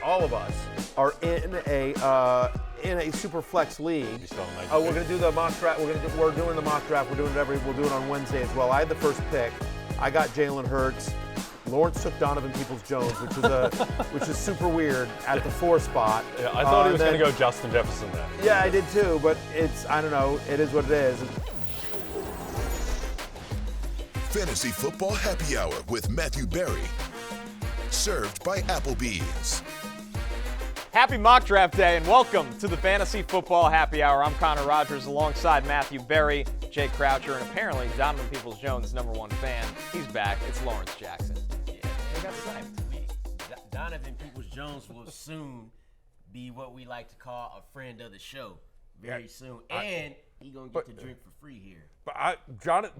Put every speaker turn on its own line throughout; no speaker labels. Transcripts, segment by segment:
all of us are in a Superflex league. We're going to do the mock draft. We're doing the mock draft. We'll do it on Wednesday as well. I had the first pick. I got Jalen Hurts. Lawrence took Donovan Peoples-Jones, which is super weird at the 4 spot.
Yeah, I thought he was going to go Justin Jefferson there.
Yeah, I did too, but I don't know. It is what it is.
Fantasy Football Happy Hour with Matthew Berry. Served by Applebee's.
Happy mock draft day and welcome to the Fantasy Football Happy Hour. I'm Connor Rogers alongside Matthew Berry, Jay Croucher, and apparently Donovan Peoples-Jones' #1 fan. He's back. It's Lawrence Jackson.
Yeah, I got to Donovan Peoples-Jones will soon be what we like to call a friend of the show very soon. And he's going to get to drink for free here.
But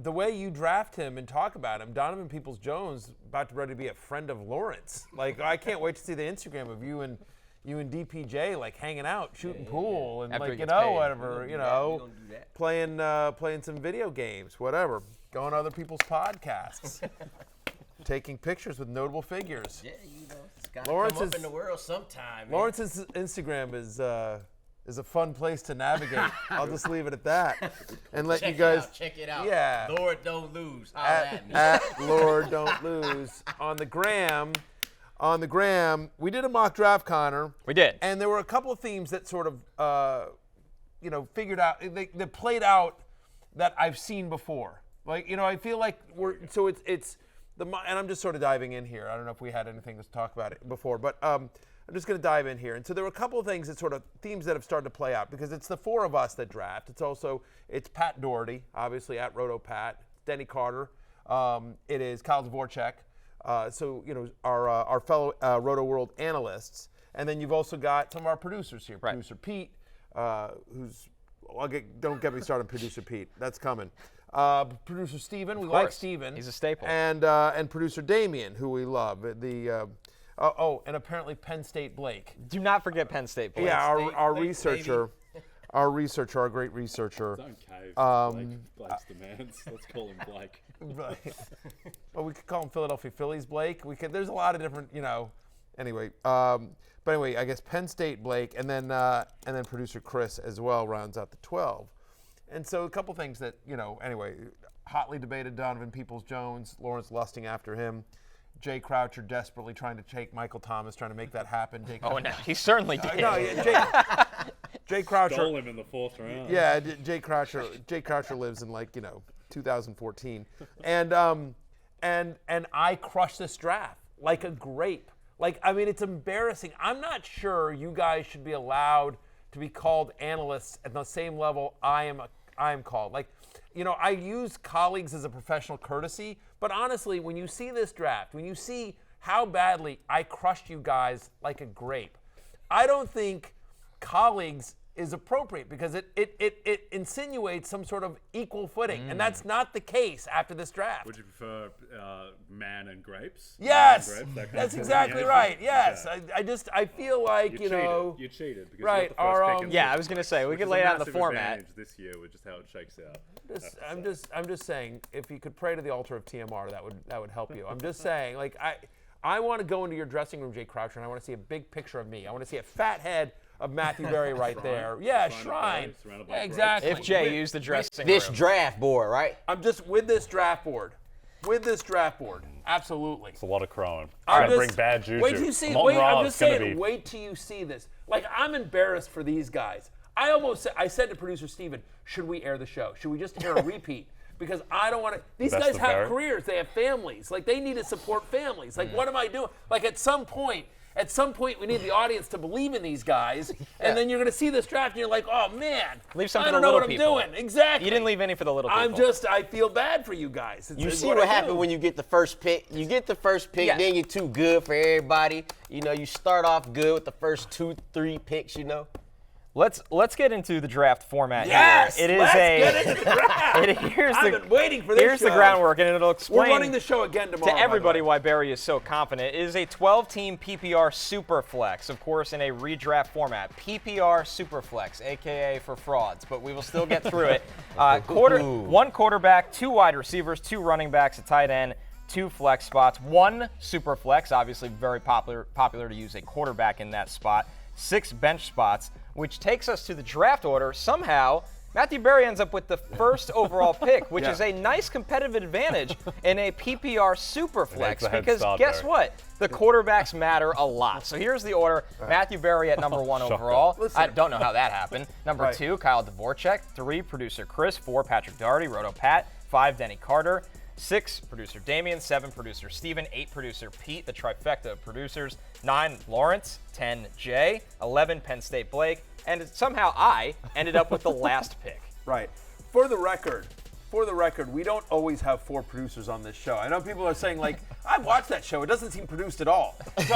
the way you draft him and talk about him, Donovan Peoples-Jones about to ready to be a friend of Lawrence. Like, I can't wait to see the Instagram of you and DPJ like hanging out, shooting pool, and
After
like
whatever,
playing some video games, whatever, going to other people's podcasts, taking pictures with notable figures.
Yeah, it's got to come up in the world sometime. Man.
Lawrence's Instagram is a fun place to navigate. I'll just leave it at that, and let you guys
check it out.
Yeah,
Lord don't lose.
At Lord don't lose on the gram. On the gram, we did a mock draft, Connor.
We did.
And there were a couple of themes that sort of, figured out, they played out that I've seen before. Like, I feel like and I'm just sort of diving in here. I don't know if we had anything to talk about it before, but I'm just going to dive in here. And so there were a couple of things that sort of themes that have started to play out because it's the 4 of us that draft. It's Pat Doherty, obviously at RotoPat, Denny Carter. It is Kyle Dvorak. Our fellow Rotoworld analysts, and then you've also got some of our producers here.
Right.
Producer Pete, don't get me started on Producer Pete. That's coming. Producer Steven, we like Steven.
He's a staple.
And Producer Damien, who we love. And apparently Penn State Blake.
Do not forget Penn State Blake.
Yeah, our researcher. Our great researcher.
Don't cave Blake's demands. Let's call him Blake.
Right. Well, we could call him Philadelphia Phillies Blake. There's a lot of different, Anyway, but anyway, I guess Penn State Blake, and then producer Chris as well rounds out the 12. And so a couple things that hotly debated Donovan Peoples-Jones, Lawrence lusting after him. Jay Croucher desperately trying to take Michael Thomas, trying to make that happen.
No, he certainly did.
Jay Croucher.
Stole him in the 4th round.
Yeah, Jay Croucher lives in 2014, and I crushed this draft like a grape. It's embarrassing. I'm not sure you guys should be allowed to be called analysts at the same level I am called. I use colleagues as a professional courtesy, but honestly, when you see this draft, when you see how badly I crushed you guys like a grape, I don't think colleagues is appropriate because it insinuates some sort of equal footing, and that's not the case after this draft.
Would you prefer man and grapes?
Yes,
man and grapes,
that's exactly right. Yes,
okay.
I feel like
you cheated because
right.
you got the first pick.
I was gonna say we could lay out the format
this year with just how it shakes out.
I'm just saying, if you could pray to the altar of TMR, that would help you. I'm just saying, I want to go into your dressing room, Jay Croucher, and I want to see a big picture of me. I want to see a fat head of Matthew Berry right there. Yeah, shrine. Yeah, exactly.
If Jay used the dressing room.
This draft board, right?
I'm just with this draft board. Absolutely.
It's a lot of crowing.
I'm
bring bad juju.
Wait till you see. I'm just saying. Wait till you see this. I'm embarrassed for these guys. I said to producer Steven, should we air the show? Should we just air a repeat? Because I don't want to. These guys have careers. They have families. They need to support families. What am I doing? At some point, we need the audience to believe in these guys, and then you're going to see this draft, and you're like, oh, man,
leave some
I
for
don't
the
know what
people.
I'm doing. Exactly.
You didn't leave any for the little people.
I feel bad for you guys.
You see what happens when you get the first pick. You get the first pick, then you're too good for everybody. You start off good with the first 2-3 picks,
Let's get into the draft format
yes,
here.
Let's get into the draft. I've been waiting for this
Here's the groundwork, and it'll explain
We're running the show again tomorrow,
to everybody why Berry is so confident. It is a 12-team PPR Superflex, of course, in a redraft format. PPR Superflex, a.k.a. for frauds, but we will still get through it. One quarterback, 2 wide receivers, 2 running backs, a tight end, 2 flex spots, 1 super flex, obviously very popular to use a quarterback in that spot, 6 bench spots, which takes us to the draft order. Somehow, Matthew Berry ends up with the first overall pick, which is a nice competitive advantage in a PPR Superflex, because guess what? The quarterbacks matter a lot. So here's the order. Matthew Berry at number 1 overall. I don't know how that happened. Number 2, Kyle Dvorak. 3, producer Chris. 4, Patrick Daugherty, Roto Pat. 5, Denny Carter. 6, producer Damian. 7, producer Steven. 8, producer Pete, the trifecta of producers. 9, Lawrence. 10, Jay. 11, Penn State Blake. And somehow I ended up with the last pick.
Right. For the record, we don't always have 4 producers on this show. I know people are saying, like, I've watched that show. It doesn't seem produced at all. So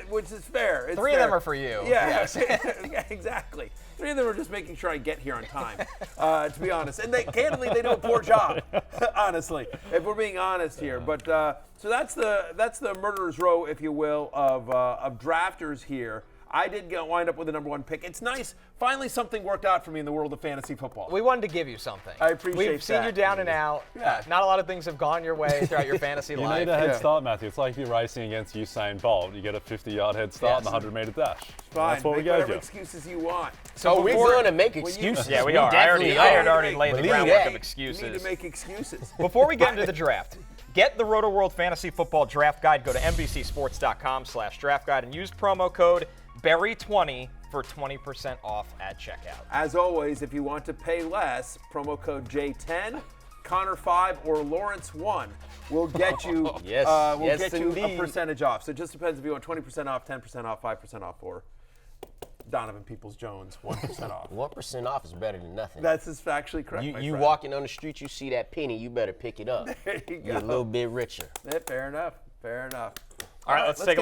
which is fair. It's
3 of them are for you.
Yeah, yeah, exactly. 3 of them are just making sure I get here on time, to be honest. And candidly, they do a poor job, honestly, if we're being honest here. But so that's the murderer's row, if you will, of drafters here. I did wind up with the number 1 pick. It's nice. Finally, something worked out for me in the world of fantasy football.
We wanted to give you something.
I appreciate that.
We've seen you down and out.
Yeah.
Not a lot of things have gone your way throughout your fantasy life.
You need a head start, Matthew. It's like if you're racing against Usain Bolt. You get a 50-yard head start in the 100-meter dash.
Fine.
That's what we
Make
gave
whatever
you.
excuses you want.
So we're going to make excuses.
Yeah, we are. I had already laid the groundwork of excuses.
You need to make excuses.
Before we get into the draft, get the Rotoworld Fantasy Football Draft Guide. Go to NBCSports.com/draft guide and use promo code BERRY20 for 20% off at checkout.
As always, if you want to pay less, promo code J10, Connor 5, or Lawrence 1 will get you a percentage off. So it just depends if you want 20% off, 10% off, 5% off, or Donovan Peoples-Jones 1% off.
1% off is better than nothing.
That's factually correct.
You walking on the street, you see that penny, you better pick it up.
There you go.
You're a little bit richer.
Yeah, fair enough. Fair enough.
All right, let's take a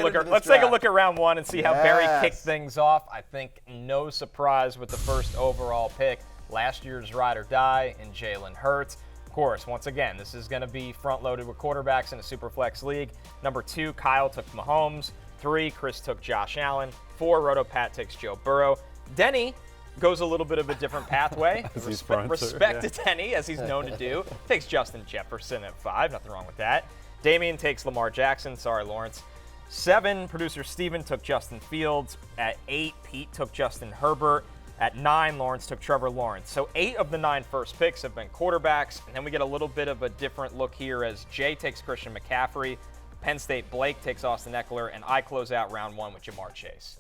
look at round 1 and see how Berry kicked things off. I think no surprise with the first overall pick. Last year's ride or die in Jalen Hurts. Of course, once again, this is going to be front-loaded with quarterbacks in a Superflex league. Number 2, Kyle took Mahomes. 3, Chris took Josh Allen. 4, Roto Pat takes Joe Burrow. Denny goes a little bit of a different pathway. Respect to Denny, as he's known to do. Takes Justin Jefferson at 5. Nothing wrong with that. Damian takes Lamar Jackson. Sorry, Lawrence. 7, producer Steven took Justin Fields. At 8, Pete took Justin Herbert. At 9, Lawrence took Trevor Lawrence. So 8 of the 9 first picks have been quarterbacks. And then we get a little bit of a different look here as Jay takes Christian McCaffrey. Penn State Blake takes Austin Eckler. And I close out round 1 with Ja'Marr Chase.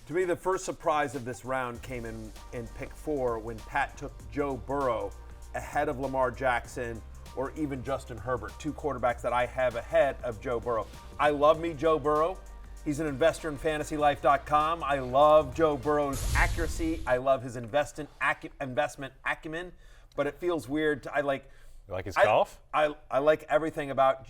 To me, the first surprise of this round came in pick 4 when Pat took Joe Burrow ahead of Lamar Jackson or even Justin Herbert, 2 quarterbacks that I have ahead of Joe Burrow. I love me Joe Burrow. He's an investor in FantasyLife.com. I love Joe Burrow's accuracy. I love his investment acumen, but it feels weird. You like
his golf?
I like everything about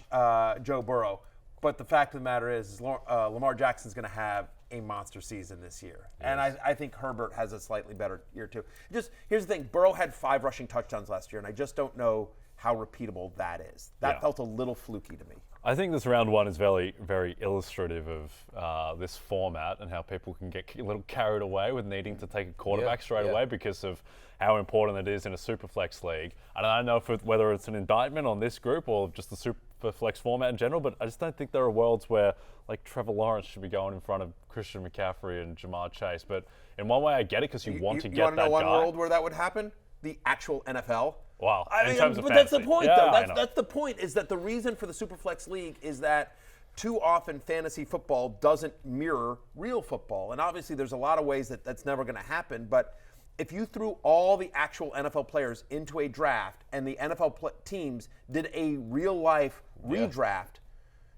Joe Burrow, but the fact of the matter is Lamar Jackson's going to have a monster season this year. Yes. And I think Herbert has a slightly better year too. Just here's the thing, Burrow had 5 rushing touchdowns last year, and I just don't know how repeatable that is. That felt a little fluky to me.
I think this round 1 is very, very illustrative of this format and how people can get a little carried away with needing to take a quarterback straight away because of how important it is in a Superflex league. I don't know whether it's an indictment on this group or just the Superflex format in general, but I just don't think there are worlds where like Trevor Lawrence should be going in front of Christian McCaffrey and Ja'Marr Chase. But in one way, I get it because you want to get that guy. You want to know one
world where that would happen? The actual NFL.
Wow.
But that's the point, though. That's the point, is that the reason for the Superflex League is that too often fantasy football doesn't mirror real football. And obviously there's a lot of ways that that's never going to happen. But if you threw all the actual NFL players into a draft and the NFL teams did a real-life redraft,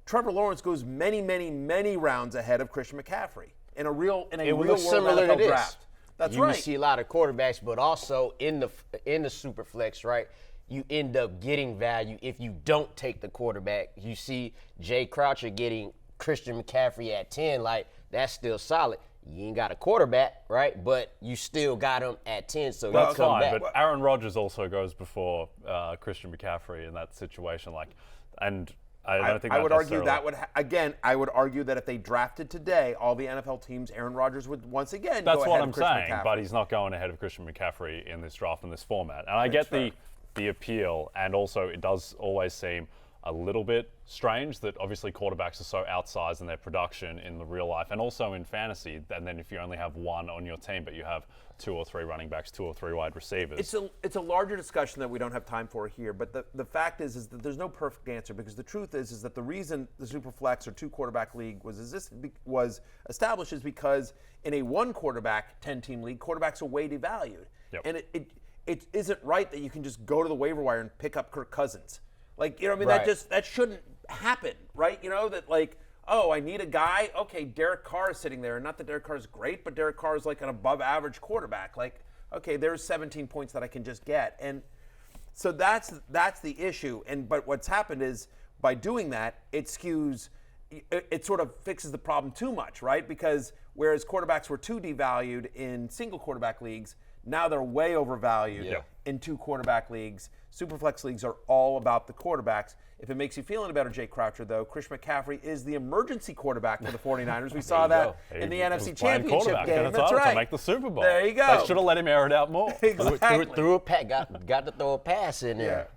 Trevor Lawrence goes many, many, many rounds ahead of Christian McCaffrey in a real-world NFL draft. That's right.
You see a lot of quarterbacks, but also in the Superflex, right? You end up getting value if you don't take the quarterback. You see Jay Croucher getting Christian McCaffrey at 10, like that's still solid. You ain't got a quarterback, right? But you still got him at 10, so he'll come back.
But Aaron Rodgers also goes before Christian McCaffrey in that situation, I
would argue that I would argue that if they drafted today, all the NFL teams, Aaron Rodgers would once again go ahead of Christian McCaffrey. That's what I'm saying,
but he's not going ahead of Christian McCaffrey in this draft in this format. And I get the appeal, and also it does always seem a little bit strange that obviously quarterbacks are so outsized in their production in the real life and also in fantasy. And then if you only have one on your team, but you have 2 or 3 running backs, 2 or 3 wide receivers.
It's a larger discussion that we don't have time for here. But the fact is that there's no perfect answer, because the truth is that the reason the Superflex or 2 quarterback league was established is because in a 1 quarterback 10-team league, quarterbacks are way devalued.
Yep.
And it isn't right that you can just go to the waiver wire and pick up Kirk Cousins. Like, you know what I mean?
Right.
That shouldn't happen, right? You know, that like, oh, I need a guy. Okay, Derek Carr is sitting there. Not that Derek Carr is great, but Derek Carr is like an above average quarterback. Like, okay, there's 17 points that I can just get. And so that's the issue. But what's happened is by doing that, it sort of fixes the problem too much, right? Because whereas quarterbacks were too devalued in single quarterback leagues, now they're way overvalued in 2 quarterback leagues. Superflex leagues are all about the quarterbacks. If it makes you feel any better, Jay Croucher, though, Christian McCaffrey is the emergency quarterback for the 49ers. We saw that in the NFC Championship game. That's right.
To make the Super Bowl.
There you go.
They should have let him air it out more.
Exactly.
Threw a pass, got to throw a pass in there.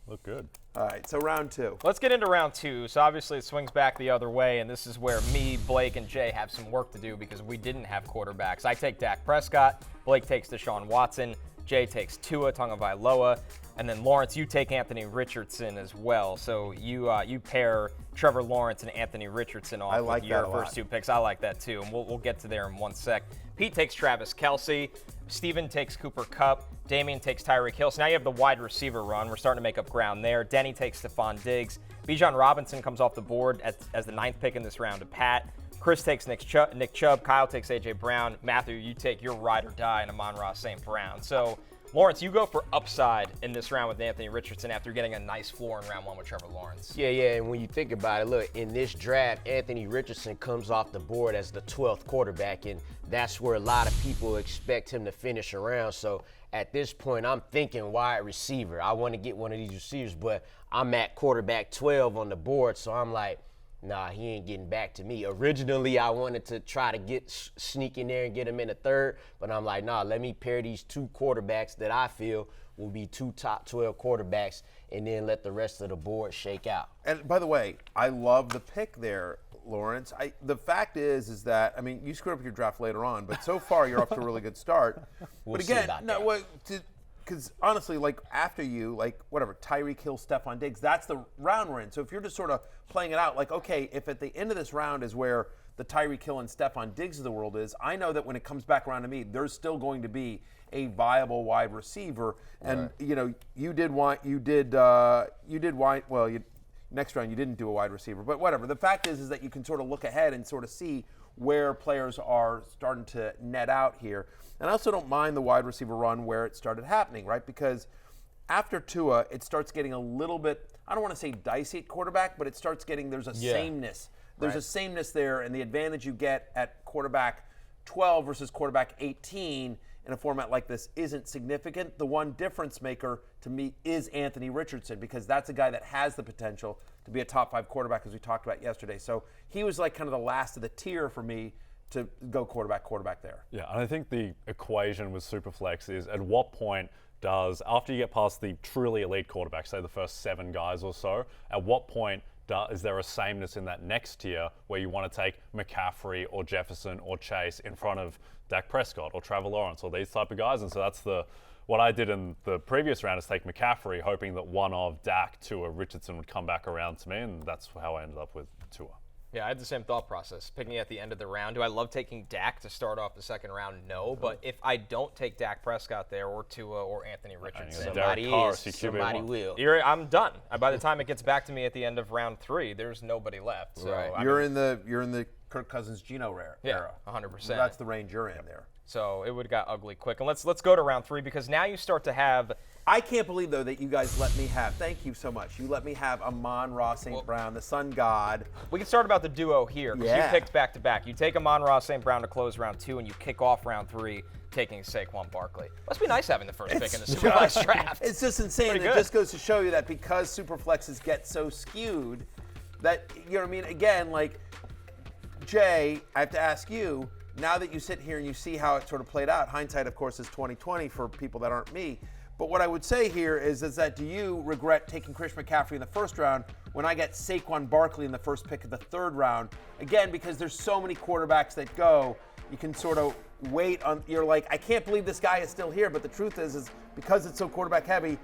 Look good.
All right, so round 2.
Let's get into round 2. So obviously it swings back the other way, and this is where me, Blake, and Jay have some work to do because we didn't have quarterbacks. I take Dak Prescott, Blake takes Deshaun Watson, Jay takes Tua Tagovailoa, and then Lawrence, you take Anthony Richardson as well. So you pair Trevor Lawrence and Anthony Richardson off with your first 2 picks. I like that too, and we'll get to there in 1 sec. Pete takes Travis Kelce, Steven takes Cooper Kupp, Damian takes Tyreek Hill. So now you have the wide receiver run. We're starting to make up ground there. Denny takes Stephon Diggs. Bijan Robinson comes off the board as the 9th pick in this round to Pat. Chris takes Nick Chubb. Kyle takes A.J. Brown. Matthew, you take your ride or die in Amon-Ra St. Brown. So, Lawrence, you go for upside in this round with Anthony Richardson after getting a nice floor in round 1 with Trevor Lawrence.
Yeah, and when you think about it, look, in this draft, Anthony Richardson comes off the board as the 12th quarterback, and that's where a lot of people expect him to finish around. So at this point, I'm thinking wide receiver. I want to get one of these receivers, but I'm at quarterback 12 on the board, so I'm like, nah, he ain't getting back to me. Originally, I wanted to try to sneak in there and get him in the 3rd, but I'm like, nah, let me pair these 2 quarterbacks that I feel will be 2 top 12 quarterbacks, and then let the rest of the board shake out.
And by the way, I love the pick there, Lawrence. The fact is that, I mean, you screwed up your draft later on, but so far you're off to a really good start.
We'll
but
see
again,
about
no,
that.
because honestly, like after you, like whatever, Tyreek Hill, Stephon Diggs, that's the round we're in. So if you're just sort of playing it out, like, okay, if at the end of this round is where the Tyreek Hill and Stephon Diggs of the world is, I know that when it comes back around to me, there's still going to be a viable wide receiver. And you know, next round you didn't do a wide receiver, but whatever. The fact is that you can sort of look ahead and sort of see where players are starting to net out here. And I also don't mind the wide receiver run where it started happening, right? Because after Tua, it starts getting a little bit, I don't want to say dicey at quarterback, but it starts getting, there's a sameness. There's a sameness there, and the advantage you get at quarterback 12 versus quarterback 18 in a format like this isn't significant. The one difference maker to me is Anthony Richardson, because that's a guy that has the potential to be a top 5 quarterback, as we talked about yesterday. So he was like kind of the last of the tier for me to go quarterback there.
Yeah, and I think the equation with Superflex is at what point does, after you get past the truly elite quarterbacks, say the first 7 guys or so, at what point is there a sameness in that next tier where you want to take McCaffrey or Jefferson or Chase in front of Dak Prescott or Trevor Lawrence or these type of guys? And so that's what I did in the previous round is take McCaffrey, hoping that one of Dak, Tua, Richardson would come back around to me, and that's how I ended up with Tua.
Yeah, I had the same thought process, picking at the end of the round. Do I love taking Dak to start off the second round? No, but if I don't take Dak Prescott there or Tua or Anthony Richardson,
somebody will.
I'm done. By the time it gets back to me at the end of round 3, there's nobody left. So
Right.
You're in the Kirk Cousins Geno era.
Yeah, 100%.
So that's the range you're in there.
So it would have got ugly quick. And let's go to round 3, because now you start to have.
I can't believe, though, that you guys let me have, thank you so much, you let me have Amon-Ra St. Brown, the sun god.
We can start about the duo here, because you picked back-to-back. You take Amon-Ra St. Brown to close round 2, and you kick off round 3 taking Saquon Barkley. Must be nice having the first pick in the Superflex draft.
It's just insane. It just goes to show you that because Superflexes get so skewed that, you know what I mean? Again, like, Jay, I have to ask you, now that you sit here and you see how it sort of played out, hindsight, of course, is 20/20 for people that aren't me, But what I would say here is that do you regret taking Chris McCaffrey in the first round when I get Saquon Barkley in the first pick of the third round? Again, because there's so many quarterbacks that go, you can sort of wait on. You're like, I can't believe this guy is still here. But the truth is because it's so quarterback heavy,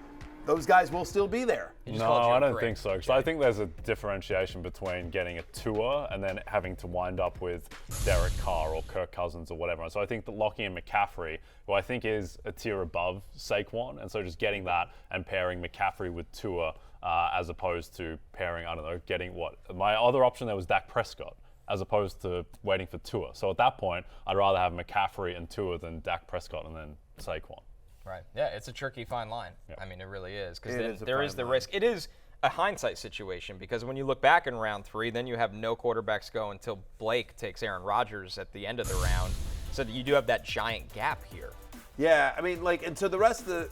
those guys will still be there.
No, I don't think so. Because I think there's a differentiation between getting a Tua and then having to wind up with Derek Carr or Kirk Cousins or whatever. And so I think that locking in McCaffrey, who I think is a tier above Saquon, and so just getting that and pairing McCaffrey with Tua as opposed to pairing, I don't know, getting what? My other option there was Dak Prescott as opposed to waiting for Tua. So at that point, I'd rather have McCaffrey and Tua than Dak Prescott and then Saquon.
Right. Yeah, it's a tricky fine line. Yeah. I mean, it really is. Because
there
is the risk. It is a hindsight situation because when you look back in round 3, then you have no quarterbacks go until Blake takes Aaron Rodgers at the end of the round. So you do have that giant gap here.
Yeah, I mean, and so the rest of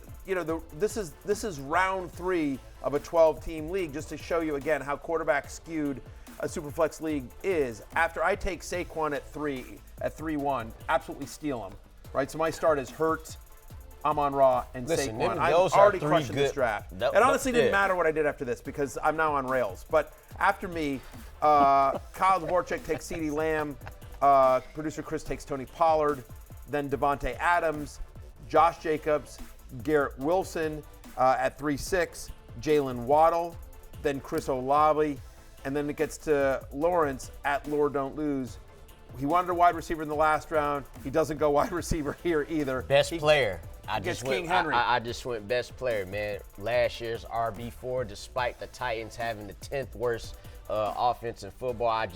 this is round 3 of a 12-team league, just to show you again how quarterback skewed a Superflex league is. After I take Saquon at 3-1, absolutely steal him, right? So my start is Hurts, Amon-Ra, and Saquon. I'm already crushing this draft. It honestly didn't matter what I did after this because I'm now on rails. But after me, Kyle Dvorak takes CeeDee Lamb, producer Chris takes Tony Pollard, then Devontae Adams, Josh Jacobs, Garrett Wilson at 3-6, Jalen Waddle, then Chris Olave, and then it gets to Lawrence at Lord Don't Lose. He wanted a wide receiver in the last round. He doesn't go wide receiver here either.
Best player. I
just
went best player, man. Last year's RB4, despite the Titans having the 10th worst offense in football, I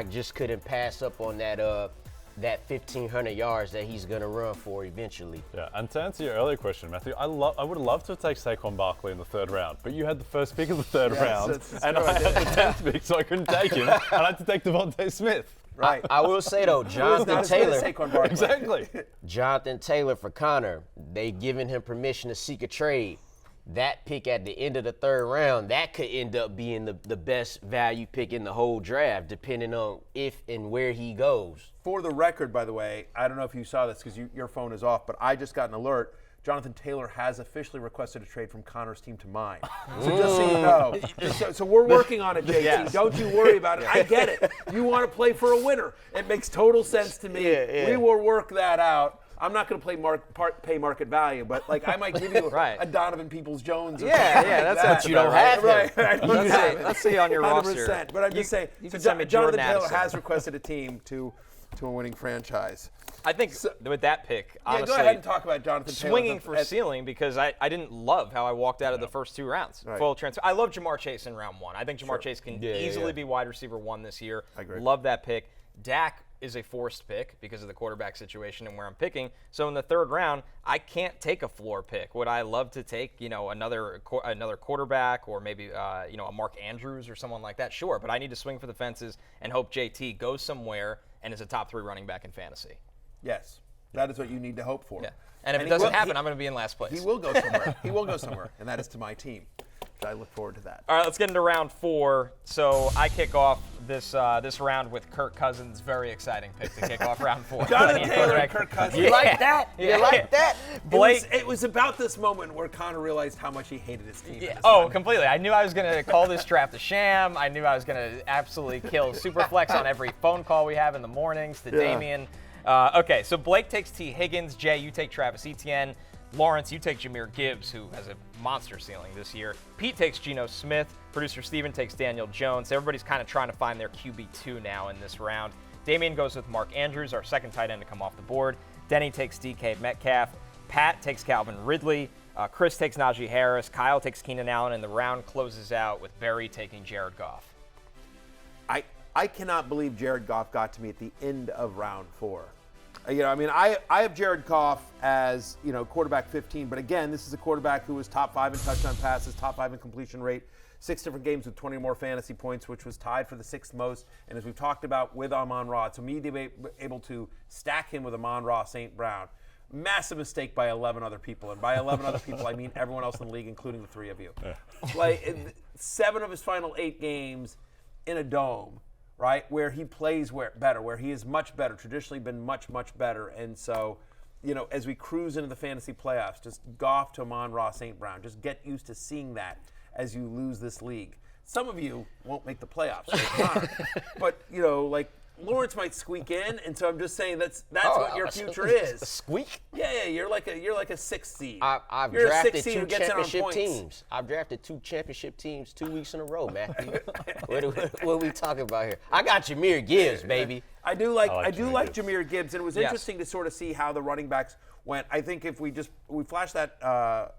just couldn't pass up on that 1,500 yards that he's going to run for eventually.
Yeah, and to answer your earlier question, Matthew, I would have loved to take Saquon Barkley in the third round, but you had the first pick of the third round, and I had the 10th pick, so I couldn't take him, and I had to take Devontae Smith.
Right.
I will say, though, Jonathan Taylor.
Exactly.
Jonathan Taylor for Connor. They've given him permission to seek a trade. That pick at the end of the third round, that could end up being the best value pick in the whole draft, depending on if and where he goes.
For the record, by the way, I don't know if you saw this because your phone is off, but I just got an alert. Jonathan Taylor has officially requested a trade from Connor's team to mine. So just so you know. So we're working on it, JT.
Yes.
Don't you worry about it. I get it. You want to play for a winner. It makes total sense to me. We will work that out. I'm not going to pay market value, but I might give you a Donovan Peoples-Jones.
That's
But you don't have him.
Right. I don't have him.
Let's see on your
100%.
roster.
But I'm just saying, Jonathan Taylor has requested a team to a winning franchise.
I think with that pick, honestly,
go ahead and talk about Jonathan Taylor.
Swinging for ceiling because I didn't love how I walked out of the first 2 rounds.
Right.
Full transfer. I love Jahmyr Chase in round 1. I think Jahmyr Chase can easily be wide receiver 1 this year.
I agree.
Love that pick. Dak is a forced pick because of the quarterback situation and where I'm picking. So in the third round, I can't take a floor pick. Would I love to take, another quarterback or maybe, a Mark Andrews or someone like that? Sure, but I need to swing for the fences and hope JT goes somewhere and is a top 3 running back in fantasy.
Yes, that is what you need to hope for.
Yeah. And if it doesn't happen, I'm going to be in last place.
He will go somewhere. He will go somewhere, and that is to my team. I look forward to that.
All right, let's get into round 4. So I kick off this round with Kirk Cousins. Very exciting pick to kick off round 4.
Jonathan Taylor and Kirk Cousins.
You like that? You like that?
Blake.
It was about this moment where Connor realized how much he hated his team.
Completely. I knew I was going to call this draft a sham. I knew I was going to absolutely kill Superflex on every phone call we have in the mornings to Damian. Okay, so Blake takes T. Higgins. Jay, you take Travis Etienne. Lawrence, you take Jahmyr Gibbs, who has a monster ceiling this year. Pete takes Geno Smith. Producer Steven takes Daniel Jones. Everybody's kind of trying to find their QB2 now in this round. Damian goes with Mark Andrews, our second tight end to come off the board. Denny takes DK Metcalf. Pat takes Calvin Ridley. Chris takes Najee Harris. Kyle takes Keenan Allen, and the round closes out with Barry taking Jared Goff.
I cannot believe Jared Goff got to me at the end of round 4. I have Jared Goff as, quarterback 15, but again, this is a quarterback who was top 5 in touchdown passes, top 5 in completion rate, 6 different games with 20 or more fantasy points, which was tied for the 6th most. And as we've talked about with Amon-Ra, so me to be able to stack him with Amon-Ra St. Brown, massive mistake by 11 other people. And by 11 other people, I mean everyone else in the league, including the 3 of you. 7 of his final 8 games in a dome, right, where he plays better, where he is much better, traditionally been much, much better. And so as we cruise into the fantasy playoffs, just Goff to Amon-Ra St. Brown. Just get used to seeing that as you lose this league. Some of you won't make the playoffs, but like Lawrence might squeak in, and so I'm just saying that's what your future is.
Squeak?
Yeah, you're like a sixth seed.
I've
you're
drafted
a sixth seed
two
who gets in on
championship
points.
teams. I've drafted 2 championship teams 2 weeks in a row, Matthew. what are we talking about here? I got Jahmyr Gibbs, baby.
I do like
Gibbs.
Jahmyr Gibbs, and it was interesting to sort of see how the running backs went. I think if we flash the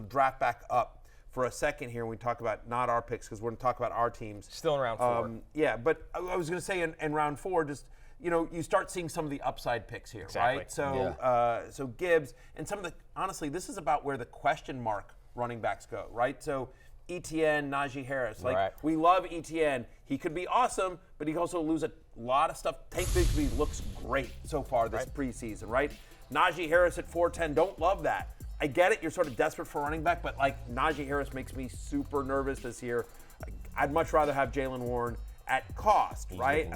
draft back up for a second here, when we talk about not our picks, because we're going to talk about our teams.
Still in round 4.
Yeah, but I was going to say in round 4, just you start seeing some of the upside picks here,
Exactly.
right? So so Gibbs and some of the honestly, this is about where the question mark running backs go, right? So ETN, Najee Harris, we love ETN. He could be awesome, but he can also lose a lot of stuff. Tank Bigsby looks great so far this preseason, right? Najee Harris at 410, don't love that. I get it, you're sort of desperate for running back, but Najee Harris makes me super nervous this year. I'd much rather have Jalen Warren at cost, right?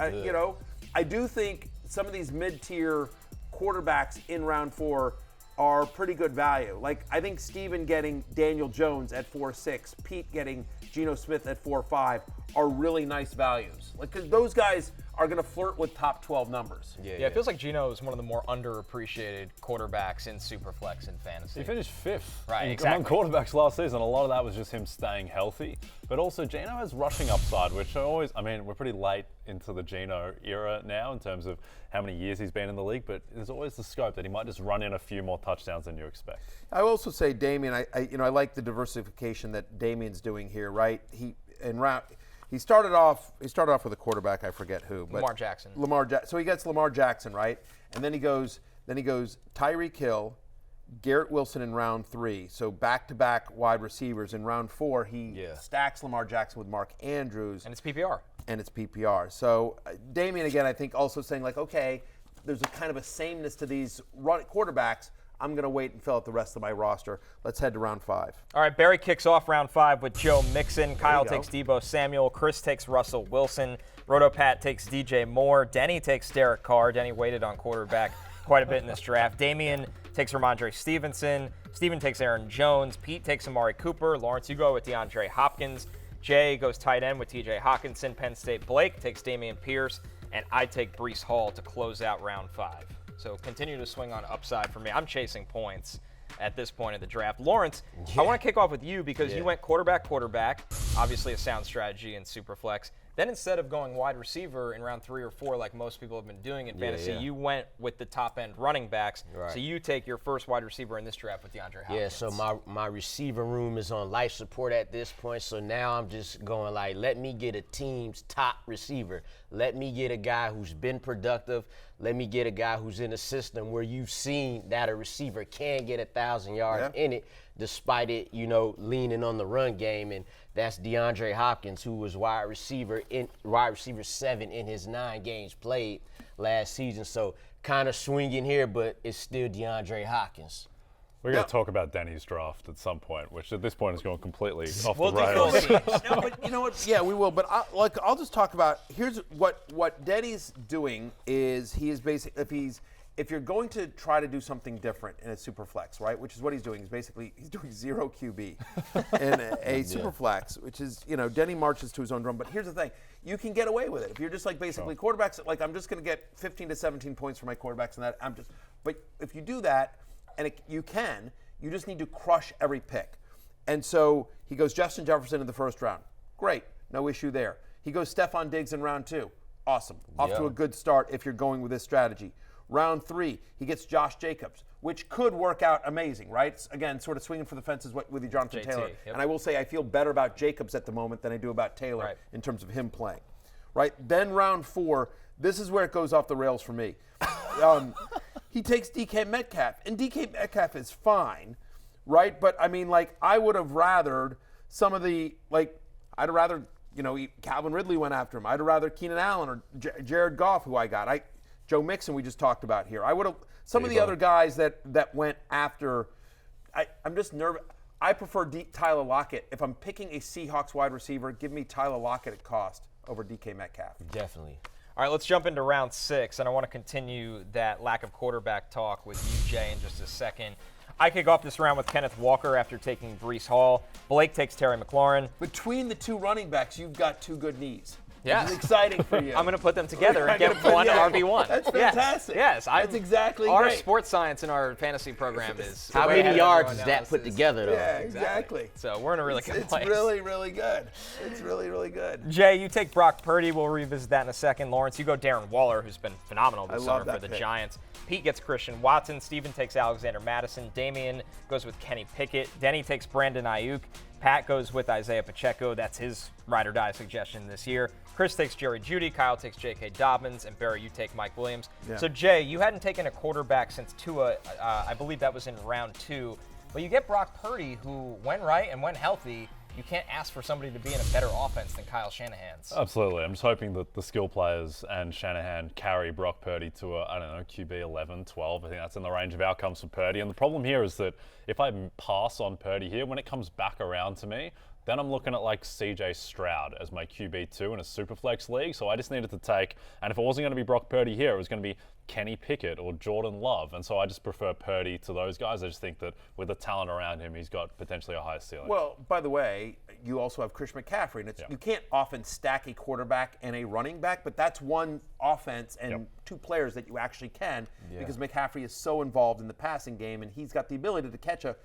I do think some of these mid-tier quarterbacks in round 4 are pretty good value. I think Steven getting Daniel Jones at 4.6, Pete getting Geno Smith at 4.5 are really nice values. Because those guys are going to flirt with top 12 numbers.
Yeah, it feels like Geno is one of the more underappreciated quarterbacks in Superflex and fantasy.
He finished 5th
exactly.
among quarterbacks last season. A lot of that was just him staying healthy. But also, Geno has rushing upside, which we're pretty late into the Geno era now in terms of how many years he's been in the league, but there's always the scope that he might just run in a few more touchdowns than you expect.
I will also say Damian, I like the diversification that Damian's doing here, right? He started off with a quarterback, I forget who, but
Lamar Jackson.
So he gets Lamar Jackson, right? And then he goes Tyreek Hill, Garrett Wilson in round 3. So back-to-back wide receivers. In round 4, he stacks Lamar Jackson with Mark Andrews.
And it's PPR.
So Damian, again, I think also saying okay, there's a kind of a sameness to these quarterbacks. I'm going to wait and fill out the rest of my roster. Let's head to round 5.
All right, Barry kicks off round 5 with Joe Mixon. Kyle takes Deebo Samuel. Chris takes Russell Wilson. Rotopat takes DJ Moore. Denny takes Derek Carr. Denny waited on quarterback quite a bit in this draft. Damian takes Ramondre Stevenson. Steven takes Aaron Jones. Pete takes Amari Cooper. Lawrence, you go with DeAndre Hopkins. Jay goes tight end with TJ Hawkinson. Penn State Blake takes Damian Pierce. And I take Breece Hall to close out round 5. So continue to swing on upside for me. I'm chasing points at this point of the draft. Lawrence, I want to kick off with you because you went quarterback, obviously a sound strategy in Superflex. Then instead of going wide receiver in round 3 or 4 like most people have been doing in fantasy, you went with the top-end running backs. Right. So you take your first wide receiver in this draft with DeAndre Hopkins.
Yeah, so my receiver room is on life support at this point, so now I'm just going let me get a team's top receiver. Let me get a guy who's been productive. Let me get a guy who's in a system where you've seen that a receiver can get 1,000 yards in it, despite it, leaning on the run game. And that's DeAndre Hopkins, who was wide receiver 7 in his 9 games played last season. So kind of swinging here, but it's still DeAndre Hopkins.
We're going to talk about Denny's draft at some point, which at this point is going completely off
We'll
the rails.
No, but you know what? Yeah, we will. But I'll just talk about here's what Denny's doing is he is basically if you're going to try to do something different in a super flex, right? Which is what he's doing. He's doing 0 QB in a super flex, which is Denny marches to his own drum. But here's the thing: you can get away with it if you're just basically quarterbacks. I'm just going to get 15 to 17 points for my quarterbacks, and that But if you do that. And you just need to crush every pick. And so he goes Justin Jefferson in the first round. Great, no issue there. He goes Stephon Diggs in round 2. Awesome. Off to a good start if you're going with this strategy. Round 3, he gets Josh Jacobs, which could work out amazing, right? Again, sort of swinging for the fences with Jonathan Taylor.
Yep.
And I will say I feel better about Jacobs at the moment than I do about Taylor in terms of him playing. Right? Then round 4, this is where it goes off the rails for me. He takes DK Metcalf, and DK Metcalf is fine, right? But I would have rathered some of the Calvin Ridley went after him. I'd have rather Keenan Allen or Jared Goff, who I got. Joe Mixon we just talked about here. I would have some of the other guys that went after. I'm just nervous. I prefer Tyler Lockett. If I'm picking a Seahawks wide receiver, give me Tyler Lockett at cost over DK Metcalf.
Definitely.
All right, let's jump into round 6, and I want to continue that lack of quarterback talk with you, Jay, in just a second. I kick off this round with Kenneth Walker after taking Breece Hall. Blake takes Terry McLaurin.
Between the two running backs, you've got two good knees.
Yes.
It's exciting for you.
I'm going to put them together and get one RB1.
That's fantastic.
Yes.
That's exactly
our
great.
sports science in our fantasy program is
How
way ahead
many
of
yards
everyone
is that put
else's.
together, though?
Yeah, exactly.
So we're in a really good place.
It's really, really good. It's really, really good.
Jay, you take Brock Purdy. We'll revisit that in a second. Lawrence, you go Darren Waller, who's been phenomenal this summer for the Giants. Pete gets Christian Watson. Steven takes Alexander Madison. Damian goes with Kenny Pickett. Denny takes Brandon Ayuk. Pat goes with Isaiah Pacheco. That's his ride or die suggestion this year. Chris takes Jerry Jeudy. Kyle takes J.K. Dobbins. And Barry, you take Mike Williams.
Yeah.
So, Jay, you hadn't taken a quarterback since Tua. I believe that was in round 2. But you get Brock Purdy, who, when right and when healthy, you can't ask for somebody to be in a better offense than Kyle Shanahan's.
Absolutely. I'm just hoping that the skill players and Shanahan carry Brock Purdy to a, QB 11, 12. I think that's in the range of outcomes for Purdy. And the problem here is that if I pass on Purdy here, when it comes back around to me, then I'm looking at like CJ Stroud as my QB2 in a Superflex league. So I just needed to take, and if it wasn't going to be Brock Purdy here, it was going to be Kenny Pickett or Jordan Love. And so I just prefer Purdy to those guys. I just think that with the talent around him, he's got potentially a higher ceiling.
Well, by the way, you also have Chris McCaffrey. And you can't often stack a quarterback and a running back, but that's one offense and two players that you actually can because McCaffrey is so involved in the passing game, and he's got the ability to catch a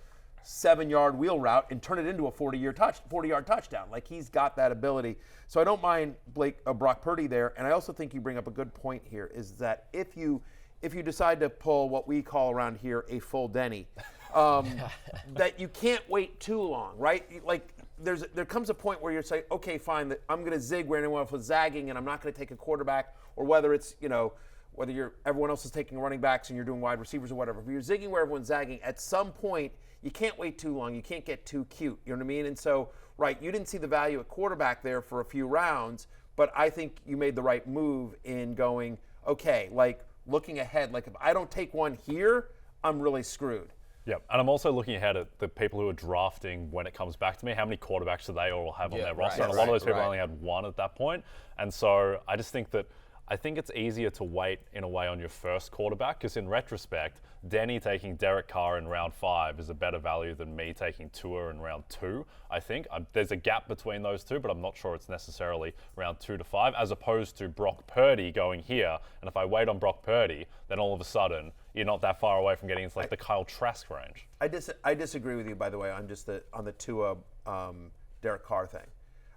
7-yard wheel route and turn it into a 40-yard touchdown. Like, he's got that ability. So I don't mind Brock Purdy there. And I also think you bring up a good point here is that if you decide to pull what we call around here a full Denny, that you can't wait too long, right? Like, there comes a point where you're saying, okay, fine, I'm going to zig where anyone else was zagging, and I'm not going to take a quarterback, or whether it's, whether everyone else is taking running backs and you're doing wide receivers or whatever. If you're zigging where everyone's zagging, at some point, you can't wait too long. You can't get too cute. You know what I mean? And so, right, you didn't see the value at quarterback there for a few rounds, but I think you made the right move in going, okay, like looking ahead, like if I don't take one here, I'm really screwed.
Yeah, and I'm also looking ahead at the people who are drafting when it comes back to me. How many quarterbacks do they all have on their roster? And a lot of those people only had one at that point. And so I just think that it's easier to wait in a way on your first quarterback because in retrospect, Denny taking Derek Carr in round 5 is a better value than me taking Tua in round 2, I think. There's a gap between those two, but I'm not sure it's necessarily round 2 to 5, as opposed to Brock Purdy going here. And if I wait on Brock Purdy, then all of a sudden, you're not that far away from getting into like the Kyle Trask range.
I disagree with you, by the way, on the Tua Derek Carr thing.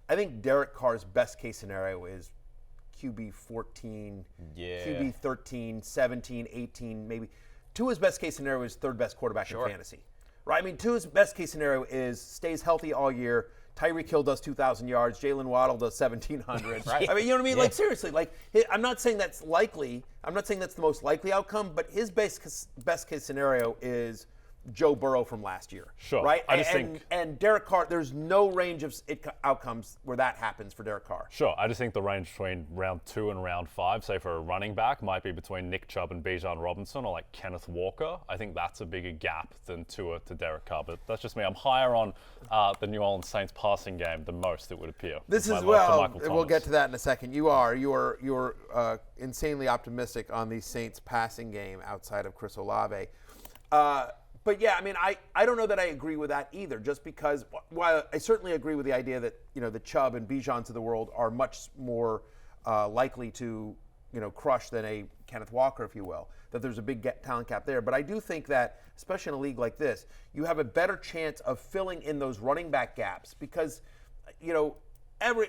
I think Derek Carr's best case scenario is QB 14, QB 13, 17, 18, maybe. Tua's best case scenario is third best quarterback in fantasy. Right? I mean, Tua's best case scenario is stays healthy all year. Tyreek Hill does 2,000 yards. Jalen Waddle does 1,700.
Right.
I mean, you know what I mean? Like, seriously, like, I'm not saying that's likely. I'm not saying that's the most likely outcome, but his best case scenario is Joe Burrow from last year.
Sure.
Right?
I just think.
And Derek Carr, there's no range of outcomes where that happens for Derek Carr.
Sure. I just think the range between round 2 and round 5, say for a running back, might be between Nick Chubb and Bijan Robinson or like Kenneth Walker. I think that's a bigger gap than Tua to Derek Carr. But that's just me. I'm higher on the New Orleans Saints passing game than most, it would appear.
This is, we'll get to that in a second. You are insanely optimistic on the Saints passing game outside of Chris Olave. But yeah, I mean, I don't know that I agree with that either, just because while I certainly agree with the idea that, the Chubb and Bijans of the world are much more likely to, crush than a Kenneth Walker, if you will, that there's a big talent gap there. But I do think that, especially in a league like this, you have a better chance of filling in those running back gaps because,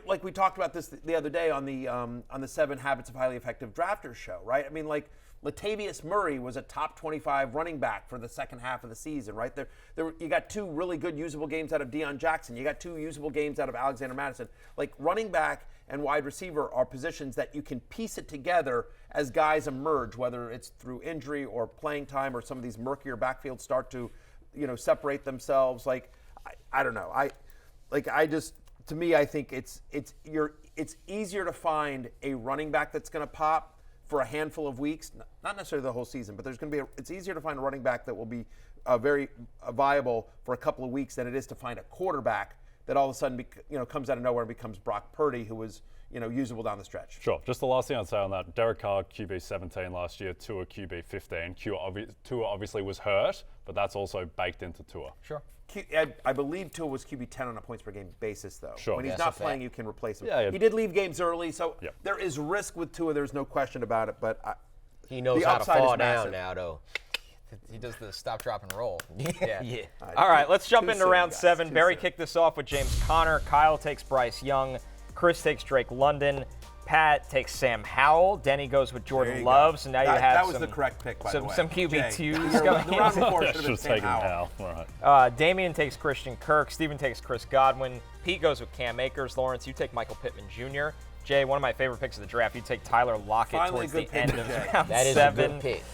like we talked about this the other day on the 7 Habits of Highly Effective Drafters show, right? I mean, like, Latavius Murray was a top 25 running back for the second half of the season, right? You got 2 really good usable games out of Deion Jackson. You got 2 usable games out of Alexander Madison. Like, running back and wide receiver are positions that you can piece it together as guys emerge, whether it's through injury or playing time or some of these murkier backfields start to, separate themselves. Like, I don't know. To me, I think it's easier to find a running back that's going to pop for a handful of weeks, not necessarily the whole season, but it's easier to find a running back that will be very viable for a couple of weeks than it is to find a quarterback that all of a sudden comes out of nowhere and becomes Brock Purdy, who was usable down the stretch.
Sure. Just the last thing I'd say on that, Derek Carr, QB 17 last year, Tua QB 15. Tua obviously was hurt, but that's also baked into Tua.
Sure.
I believe Tua was QB 10 on a points per game basis, though.
Sure.
When he's not playing, you can replace him.
Yeah.
He did leave games early, so there is risk with Tua. There's no question about it. But
he knows
the
how to
upside
fall
is
down
massive.
now, though.
He does the stop, drop, and roll.
Yeah.
Yeah.
All right, let's jump into
soon,
round
guys,
7.
too
Barry
soon.
kicked this off with James Conner. Kyle takes Bryce Young. Chris takes Drake London. Pat takes Sam Howell. Denny goes with
There
Jordan
you
Love.
go.
So now you have
that was
some,
the correct pick, by the way.
some QB2s
Jay,
going
the round
in.
before
Yeah,
should have
should
been
have
Sam
taken
Howell.
Hal. Right.
Damian takes Christian Kirk. Steven takes Chris Godwin. Pete goes with Cam Akers. Lawrence, you take Michael Pittman Jr. Jay, one of my favorite picks of the draft, you take Tyler Lockett
Finally
towards
a good
the
pick,
end of
Jay.
round
That is
7.
a good pick.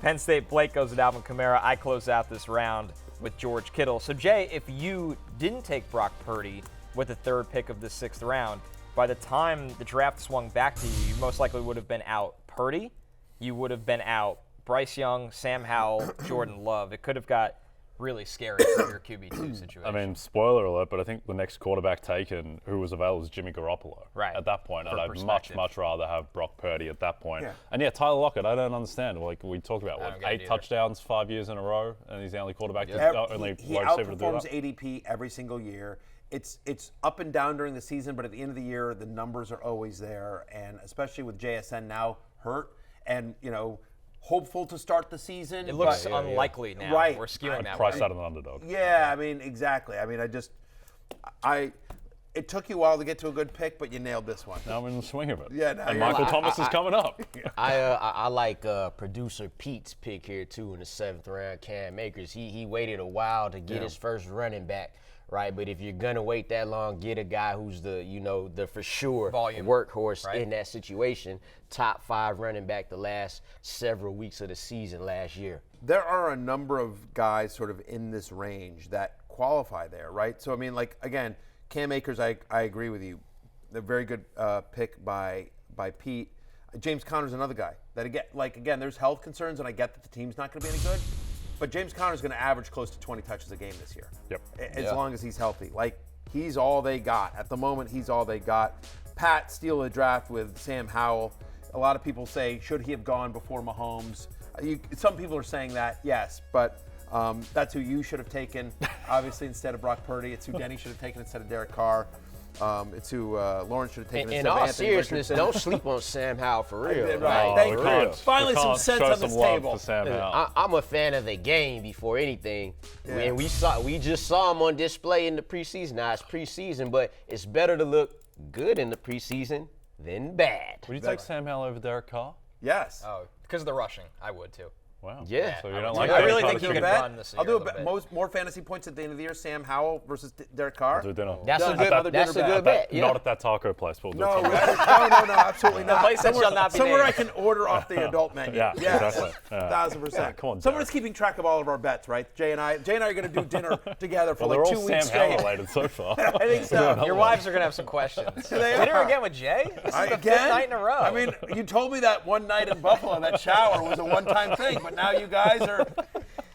Penn State Blake goes with Alvin Kamara. I close out this round with George Kittle. So, Jay, if you didn't take Brock Purdy with the 3rd pick of the 6th round, by the time the draft swung back to you, you most likely would have been out Purdy. You would have been out Bryce Young, Sam Howell, Jordan Love. It could have got really scary for your QB2 situation.
I mean, spoiler alert, but I think the next quarterback taken who was available was Jimmy Garoppolo.
Right.
At that point,
For
and I'd
perspective.
much rather have Brock Purdy at that point.
Yeah.
And yeah, Tyler Lockett, I don't understand. Like we talked about,
don't
what,
get it
8
either.
touchdowns 5 years in a row, and he's the only quarterback,
He
only wide receiver to do
outperforms
that.
ADP every single year. It's up and down during the season, but at the end of the year, the numbers are always there, and especially with JSN now hurt and hopeful to start the season.
it looks
but-
unlikely now.
Right.
We're skewing that
Price
way.
out of an underdog.
Yeah, I mean, exactly. I mean, it took you a while to get to a good pick, but you nailed this one.
Now I'm in the swing of it.
Yeah, now
and
you're-
Michael Thomas is coming up.
I like producer Pete's pick here too in the 7th round. Cam Akers. He waited a while to get his first running back, right? But if you're gonna wait that long, get a guy who's the for sure
Volume,
workhorse
right?
in that situation. Top 5 running back the last several weeks of the season last year.
There are a number of guys sort of in this range that qualify there, right? So I mean, like again, Cam Akers, I agree with you. A very good pick by Pete. James Conner's another guy that again, there's health concerns, and I get that the team's not going to be any good, but James Conner's going to average close to 20 touches a game this year.
Yep.
As long as he's healthy. Like he's all they got at the moment. He's all they got. Pat steal the draft with Sam Howell. A lot of people say, should he have gone before Mahomes? Some people are saying that, yes, but that's who you should have taken, obviously, instead of Brock Purdy. It's who Denny should have taken instead of Derek Carr. It's who Lawrence should have taken
In
instead of
all
Anthony
seriousness,
Richardson.
don't sleep on Sam Howell for real.
Right.
Oh,
Thank
we
you.
can't-
Finally,
we
some
can't
sense
show
on
some
this
love
table.
to Sam Howell.
I'm a fan of the game before anything.
Yeah.
And we just saw him on display in the preseason. Now it's preseason, but it's better to look good in the preseason than bad.
Would you take Sam Howell over Derek Carr?
Yes.
Oh, because of the rushing, I would too.
Wow.
Yeah.
So you
I
don't
would
like
take-
I
Derek
really
Carr
think
to
he
take
could
it?
run this
I'll
year
do
a little bit.
more fantasy points at the end of the year. Sam Howell versus Derek Carr.
Do dinner.
That's
Done.
a good.
Another
That's a
dinner
good
bet.
bet. Yeah.
Not at that taco place. We'll do
No,
it.
no, absolutely not.
place that shall not be
somewhere
named.
I can order off the adult menu.
Yeah,
yes,
exactly. Yeah.
1,000%.
Yeah, come on,
Someone's
Derek.
keeping track of all of our bets, right? Jay and I are going to do dinner together for
Well,
like
they're
2
all
weeks
Sam Howell
straight.
related so far.
I think so.
Your wives are going to have some questions.
They
Dinner
are.
again with Jay? This is the 5th
Again?
night in a row.
I mean, you told me that one night in Buffalo, that shower was a one-time thing, but now you guys are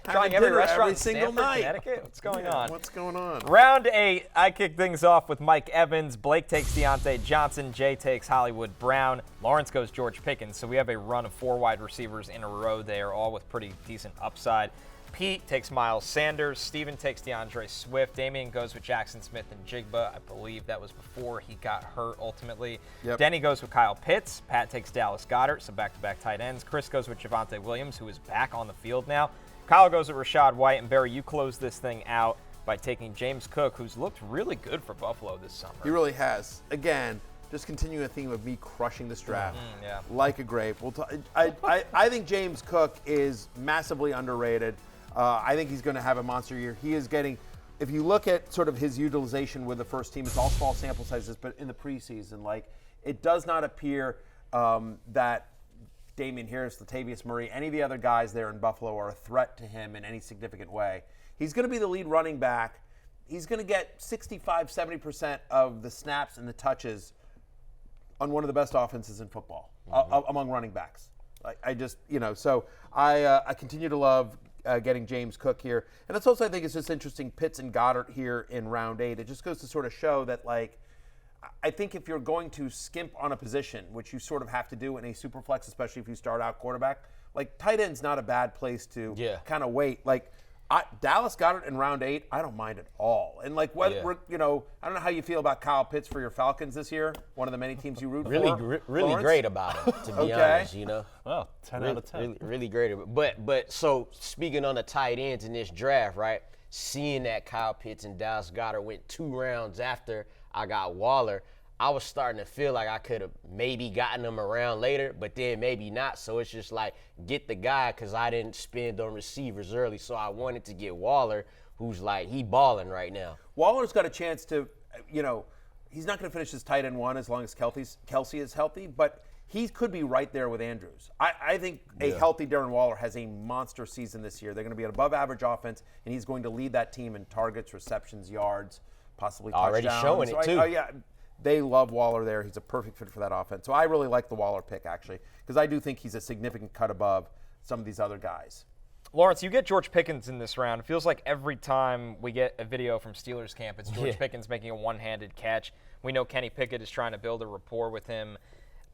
trying
having
every
dinner
restaurant
every
in
single
Stamford,
night.
Connecticut? What's going on?
What's going on?
Round 8, I kick things off with Mike Evans. Blake takes Deontay Johnson. Jay takes Hollywood Brown. Lawrence goes George Pickens. So we have a run of 4 wide receivers in a row there, all with pretty decent upside. Pete takes Miles Sanders. Steven takes DeAndre Swift. Damian goes with Jackson Smith and Jigba. I believe that was before he got hurt ultimately.
Yep.
Denny goes with Kyle Pitts. Pat takes Dallas Goedert, so back-to-back tight ends. Chris goes with Javonte Williams, who is back on the field now. Kyle goes with Rashad White. And Barry, you close this thing out by taking James Cook, who's looked really good for Buffalo this summer.
He really has. Again, just continuing a theme of me crushing this draft
yeah.
like a grape. I think James Cook is massively underrated. I think he's going to have a monster year. He is getting, if you look at sort of his utilization with the first team, it's all small sample sizes, but in the preseason, like it does not appear that Damian Harris, Latavius Murray, any of the other guys there in Buffalo are a threat to him in any significant way. He's going to be the lead running back. He's going to get 65, 70% of the snaps and the touches on one of the best offenses in football among running backs. So I continue to love getting James Cook here. And that's also, I think, it's just interesting, Pitts and Goddard here in round 8. It just goes to sort of show that, like, I think if you're going to skimp on a position, which you sort of have to do in a super flex, especially if you start out quarterback, like tight end's not a bad place to kind of wait. Like Dallas Goedert in round 8, I don't mind at all. And like whether I don't know how you feel about Kyle Pitts for your Falcons this year, one of the many teams you root for.
Really great about it, to be honest.
Well, 10 out of 10.
Really great. But so speaking on the tight ends in this draft, right? Seeing that Kyle Pitts and Dallas Goedert went 2 rounds after I got Waller, I was starting to feel like I could have maybe gotten him around later, but then maybe not. So it's just like, get the guy, because I didn't spend on receivers early. So I wanted to get Waller, who's like, he balling right now.
Waller's got a chance to, he's not going to finish his tight end 1 as long as Kelsey is healthy, but he could be right there with Andrews. I think a healthy Darren Waller has a monster season this year. They're going to be an above-average offense, and he's going to lead that team in targets, receptions, yards, possibly touchdowns.
Already showing it, too.
They love Waller there. He's a perfect fit for that offense. So I really like the Waller pick, actually, because I do think he's a significant cut above some of these other guys.
Lawrence, you get George Pickens in this round. It feels like every time we get a video from Steelers camp, it's George Pickens making a one-handed catch. We know Kenny Pickett is trying to build a rapport with him.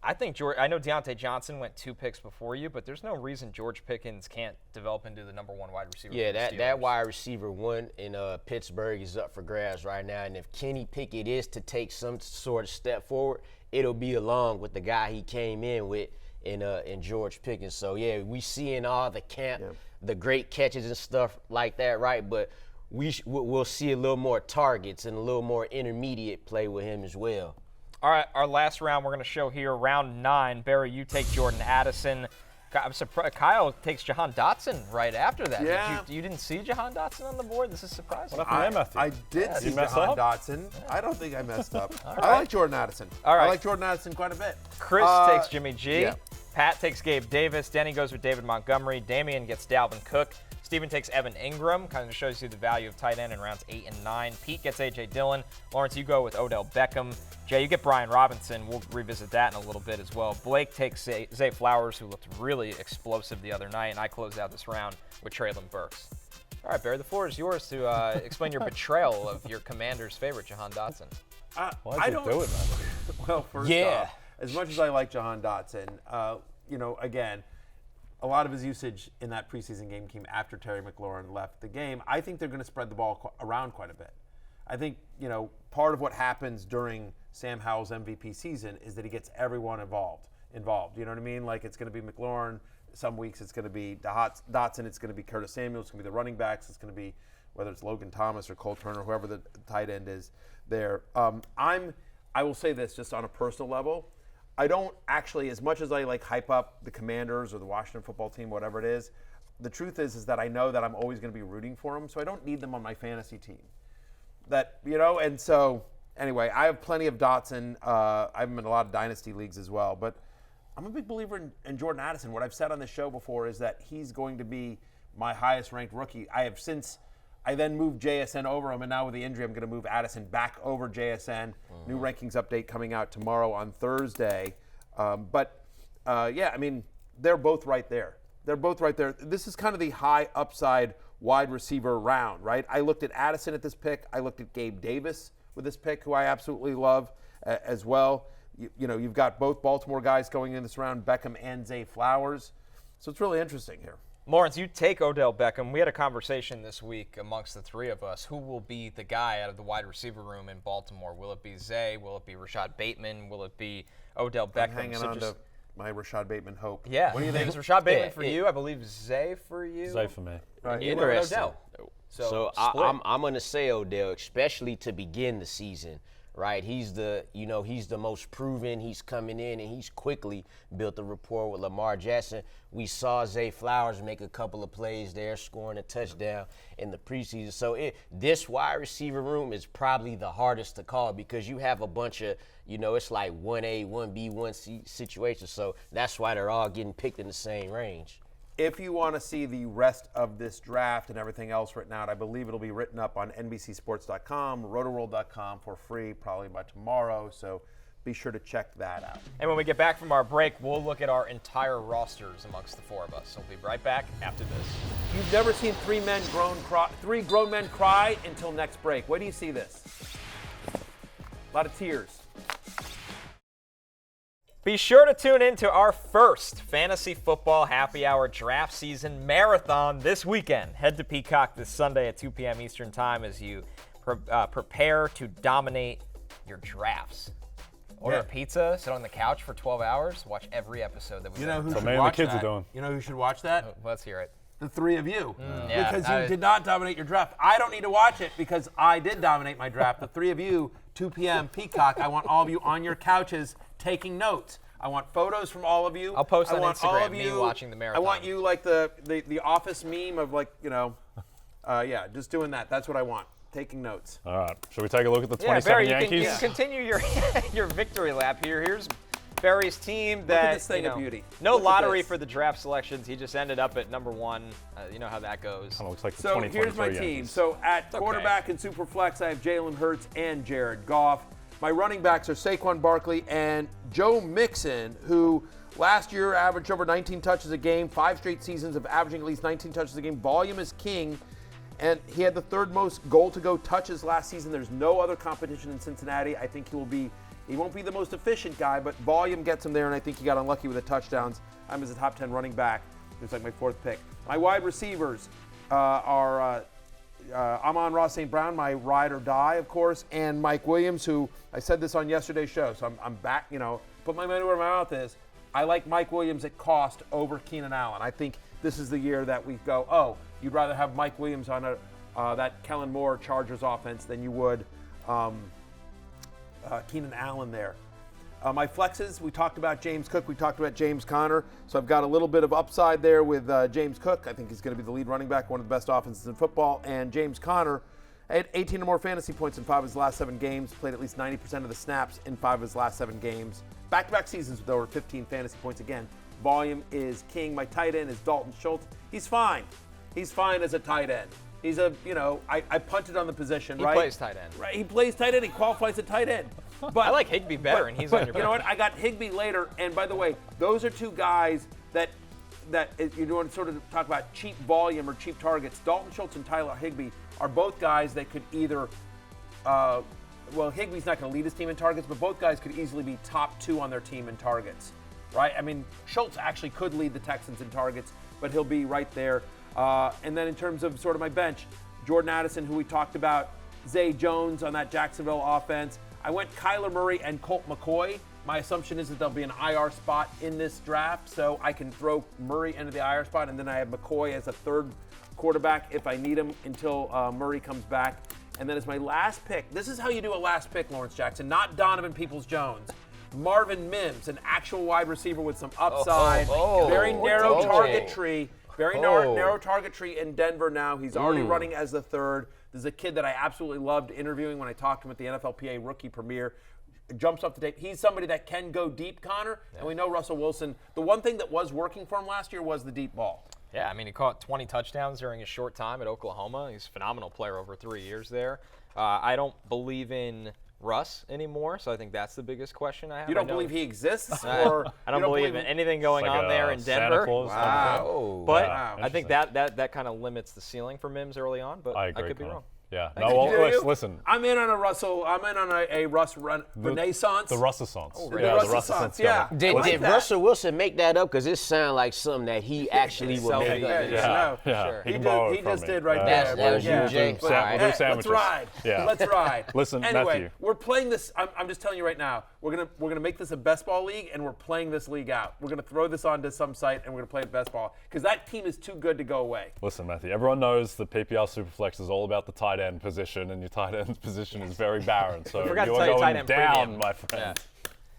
I know Deontay Johnson went 2 picks before you, but there's no reason George Pickens can't develop into the number 1 wide receiver.
Yeah, that wide receiver 1 in Pittsburgh is up for grabs right now. And if Kenny Pickett is to take some sort of step forward, it'll be along with the guy he came in with in George Pickens. So, yeah, we seeing all the camp, the great catches and stuff like that, right? But we'll see a little more targets and a little more intermediate play with him as well.
All right, our last round we're going to show here, round 9. Barry, you take Jordan Addison. I'm surprised Kyle takes Jahan Dotson right after that.
Yeah.
You didn't see Jahan Dotson on the board? This is surprising.
What happened there, Matthew?
I did see Jahan Dotson. I don't think I messed up. I like Jordan Addison.
All right.
I like Jordan Addison quite a bit.
Chris takes Jimmy G. Yeah. Pat takes Gabe Davis. Denny goes with David Montgomery. Damian gets Dalvin Cook. Steven takes Evan Ingram. Kind of shows you the value of tight end in rounds 8 and 9. Pete gets A.J. Dillon. Lawrence, you go with Odell Beckham. Jay, you get Brian Robinson. We'll revisit that in a little bit as well. Blake takes Zay Flowers, who looked really explosive the other night. And I close out this round with Traylon Burks. All right, Barry, the floor is yours to explain your betrayal of your commander's favorite, Jahan Dotson.
Why'd you do it, man?
Well, first off, as much as I like Jahan Dotson, again, a lot of his usage in that preseason game came after Terry McLaurin left the game. I think they're going to spread the ball around quite a bit. I think, part of what happens during Sam Howell's MVP season is that he gets everyone involved. You know what I mean? Like, it's going to be McLaurin. Some weeks it's going to be Dotson. It's going to be Curtis Samuel. It's going to be the running backs. It's going to be whether it's Logan Thomas or Cole Turner, whoever the tight end is there. I will say this just on a personal level. I don't actually, as much as I hype up the Commanders or the Washington football team, whatever it is, the truth is that I know that I'm always going to be rooting for them, so I don't need them on my fantasy team. And so anyway, I have plenty of Dotson. I have him in a lot of dynasty leagues as well, but I'm a big believer in Jordan Addison. What I've said on this show before is that he's going to be my highest ranked rookie. I then moved JSN over him, and now with the injury, I'm going to move Addison back over JSN. New rankings update coming out tomorrow on Thursday. They're both right there. This is kind of the high upside wide receiver round, right? I looked at Addison at this pick. I looked at Gabe Davis with this pick, who I absolutely love as well. You've got both Baltimore guys going in this round, Beckham and Zay Flowers. So it's really interesting here.
Lawrence, you take Odell Beckham. We had a conversation this week amongst the three of us. Who will be the guy out of the wide receiver room in Baltimore? Will it be Zay? Will it be Rashad Bateman? Will it be Odell Beckham?
I'm hanging on to my Rashad Bateman hope.
Yeah.
What do you think?
It was Rashad Bateman for you. I believe Zay for you.
Zay for me.
Right.
Interesting.
Odell.
So I'm going to say Odell, especially to begin the season. Right, he's the most proven. He's coming in and he's quickly built a rapport with Lamar Jackson. We saw Zay Flowers make a couple of plays there, scoring a touchdown in the preseason. So this wide receiver room is probably the hardest to call because you have a bunch of, it's like 1A, 1B, 1C situations. So that's why they're all getting picked in the same range.
If you want to see the rest of this draft and everything else written out, I believe it'll be written up on NBCSports.com, Rotoworld.com for free probably by tomorrow. So be sure to check that out.
And when we get back from our break, we'll look at our entire rosters amongst the four of us. So we'll be right back after this.
You've never seen three grown men cry until next break. Where do you see this? A lot of tears.
Be sure to tune in to our first Fantasy Football Happy Hour draft season marathon this weekend. Head to Peacock this Sunday at 2 p.m. Eastern Time as you prepare to dominate your drafts.
Order a pizza, sit on the couch for 12 hours, watch every episode that we
You know who
So
should
me and the
watch
kids
that?
are doing.
You know who should watch that?
Let's hear it.
The three of you.
yeah,
Because you
I-
did not dominate your draft. I don't need to watch it because I did dominate my draft. The three of you, 2 p.m. Peacock. I want all of you on your couches taking notes. I want photos from all of you.
I'll post
I
on
want all
Instagram
of
me
you,
watching the marathon.
I want you like the office meme of like, yeah, just doing that. That's what I want. Taking notes.
All right. Should we take a look at the
Yeah,
27
Barry, you
Yankees?
can continue your your victory lap here. Here's Barry's team that
at this thing of beauty.
No
Look at
lottery
this.
for the draft selections. He just ended up at number 1. You know how that goes.
Kinda looks like the
So
2023
here's my team.
Yankees.
So at
okay.
quarterback and Superflex, I have Jalen Hurts and Jared Goff. My running backs are Saquon Barkley and Joe Mixon, who last year averaged over 19 touches a game, 5 straight seasons of averaging at least 19 touches a game. Volume is king, and he had the third most goal-to-go touches last season. There's no other competition in Cincinnati. I think he won't be the most efficient guy, but volume gets him there, and I think he got unlucky with the touchdowns. I'm as a top 10 running back. It's like my 4th pick. My wide receivers are Amon-Ra St. Brown, my ride or die, of course, and Mike Williams, who I said this on yesterday's show, so I'm back, put my money where my mouth is. I like Mike Williams at cost over Keenan Allen. I think this is the year that we go, oh, you'd rather have Mike Williams on that Kellen Moore Chargers offense than you would Keenan Allen there. My flexes, we talked about James Cook, we talked about James Conner, so I've got a little bit of upside there with James Cook. I think he's going to be the lead running back, one of the best offenses in football, and James Conner had 18 or more fantasy points in 5 of his last 7 games, played at least 90% of the snaps in 5 of his last 7 games. Back-to-back seasons with over 15 fantasy points again. Volume is king. My tight end is Dalton Schultz. He's fine. He's fine as a tight end. He's I punted on the position,
He
right?
plays tight end.
Right, he plays tight end. He qualifies at tight end. But
I like Higbee better, and he's on your
you know
bench.
what? I got Higbee later, and by the way, those are two guys that you want to sort of talk about cheap volume or cheap targets. Dalton Schultz and Tyler Higbee are both guys that could either, Higbee's not going to lead his team in targets, but both guys could easily be top 2 on their team in targets, right? I mean, Schultz actually could lead the Texans in targets, but he'll be right there. And then in terms of sort of my bench, Jordan Addison, who we talked about, Zay Jones on that Jacksonville offense. I went Kyler Murray and Colt McCoy. My assumption is that there'll be an IR spot in this draft, so I can throw Murray into the IR spot, and then I have McCoy as a 3rd quarterback if I need him until Murray comes back. And then as my last pick, this is how you do a last pick, Lawrence Jackson, not Donovan Peoples-Jones. Marvin Mims, an actual wide receiver with some upside, very narrow target tree. Narrow target tree in Denver now. He's already running as the 3rd. This is a kid that I absolutely loved interviewing when I talked to him at the NFLPA rookie premiere. Jumps off the tape. He's somebody that can go deep, Connor, and we know Russell Wilson. The one thing that was working for him last year was the deep ball.
Yeah, I mean, he caught 20 touchdowns during his short time at Oklahoma. He's a phenomenal player over 3 years there. I don't believe in Russ anymore, so I think that's the biggest question I have.
You don't believe he exists? Or
I don't believe in anything going
Like
on there in
Santa
Denver.
Claus
Wow.
But
Wow.
I think that kind of limits the ceiling for Mims early on, but
I agree,
could be
Connor.
wrong.
Yeah.
Do
No,
you?
listen.
I'm in on a Russell. I'm in on a Russ renaissance.
The Russessance.
The Russessance, yeah.
Did
like that.
Russell Wilson make that up? Because it sounds like something that he actually would make up.
Yeah.
Yeah.
Sure.
He
He,
can borrow
did,
it
he
from
just
me.
did right
Yeah.
there.
That was
Yeah.
you, Jake.
But,
All right.
We'll do
let's
sandwiches.
ride.
Yeah.
Let's ride.
Listen,
anyway,
Matthew.
we're playing this. I'm just telling you right now. We're gonna make this a best ball league, and we're playing this league out. We're gonna throw this onto some site, and we're gonna play it best ball because that team is too good to go away.
Listen, Matthew, everyone knows the PPR Superflex is all about the tight end position, and your tight end position is very barren. So
forgot to
you
tell
are
you tight
going
end
down,
premium.
my friend.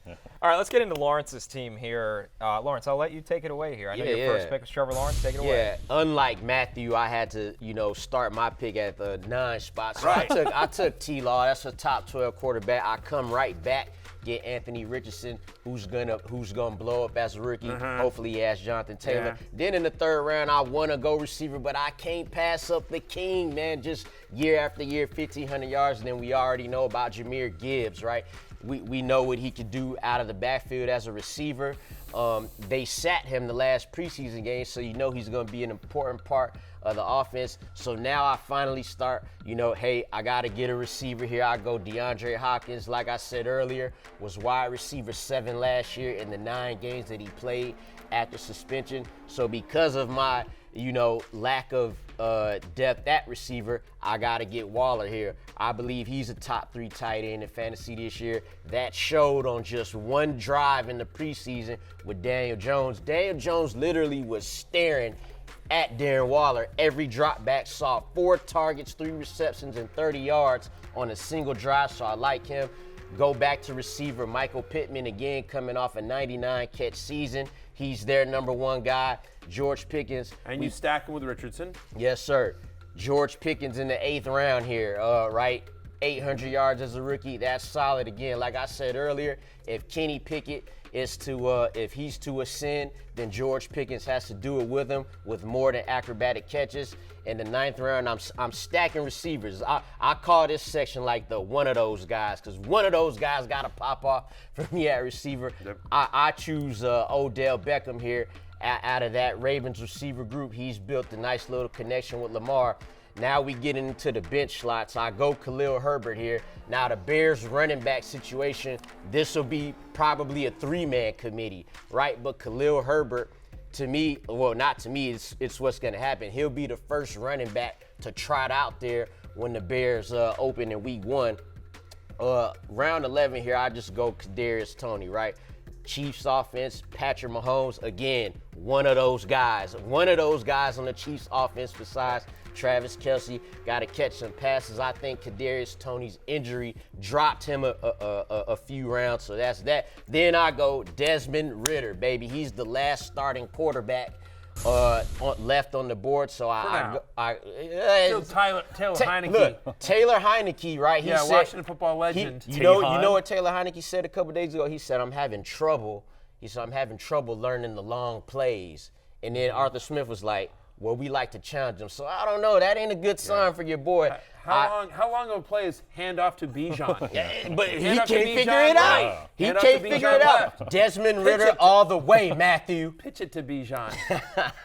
All right, let's get into Lawrence's team here. Lawrence, I'll let you take it away here. I know your first pick was Trevor Lawrence. Take it away.
Yeah, unlike Matthew, I had to, start my pick at the 9 spot. So
Right.
I took T-Law. That's a top 12 quarterback. I come right back, get Anthony Richardson, who's gonna blow up as a rookie. Hopefully he has Jonathan Taylor.
Yeah.
Then in the 3rd round, I want to go receiver, but I can't pass up the king, man. Just year after year, 1,500 yards, and then we already know about Jahmyr Gibbs, right? We know what he could do out of the backfield as a receiver. They sat him the last preseason game, so you know he's going to be an important part of the offense. So now I finally start, hey, I got to get a receiver here. I go DeAndre Hopkins, like I said earlier, was wide receiver 7 last year in the 9 games that he played after suspension. So because of my, lack of depth at receiver, I got to get Waller here. I believe he's a top 3 tight end in fantasy this year. That showed on just one drive in the preseason with Daniel Jones. Daniel Jones literally was staring at Darren Waller. Every drop back, saw 4 targets, 3 receptions, and 30 yards on a single drive, so I like him. Go back to receiver Michael Pittman, again coming off a 99 catch season. He's their number 1 guy. George Pickens.
And you stack him with Richardson?
Yes, sir. George Pickens in the 8th round here, right? 800 yards as a rookie. That's solid. Again, like I said earlier, if Kenny Pickett is if he's to ascend, then George Pickens has to do it with him with more than acrobatic catches. In the 9th round, I'm stacking receivers. I call this section like the one of those guys, because one of those guys got to pop off for me at receiver. Yep. I choose Odell Beckham here. Out of that Ravens receiver group, he's built a nice little connection with Lamar. Now we get into the bench slots. I go Khalil Herbert here. Now the Bears running back situation, this will be probably a 3-man committee, right? But Khalil Herbert, to me, well, not to me, it's what's going to happen. He'll be the first running back to trot out there when the Bears open in week 1. Round 11 here, I just go Kadarius Toney, right? Chiefs offense, Patrick Mahomes, again, one of those guys on the Chiefs offense besides Travis Kelce. Got to catch some passes. I think Kadarius Toney's injury dropped him a few rounds, so that's that. Then I go Desmond Ridder, baby. He's the last starting quarterback left on the board, so
Taylor Heineke.
Look, Taylor Heineke, right? He said,
Washington football legend.
You know what Taylor Heineke said a couple days ago? He said, I'm having trouble learning the long plays. And then Arthur Smith was like, well, we like to challenge him. So I don't know. That ain't a good sign for your boy.
How long of a play is handoff to Bijan?
But he can't figure it out. He can't figure it out. Desmond Ridder all the way, Matthew.
Pitch it to Bijan.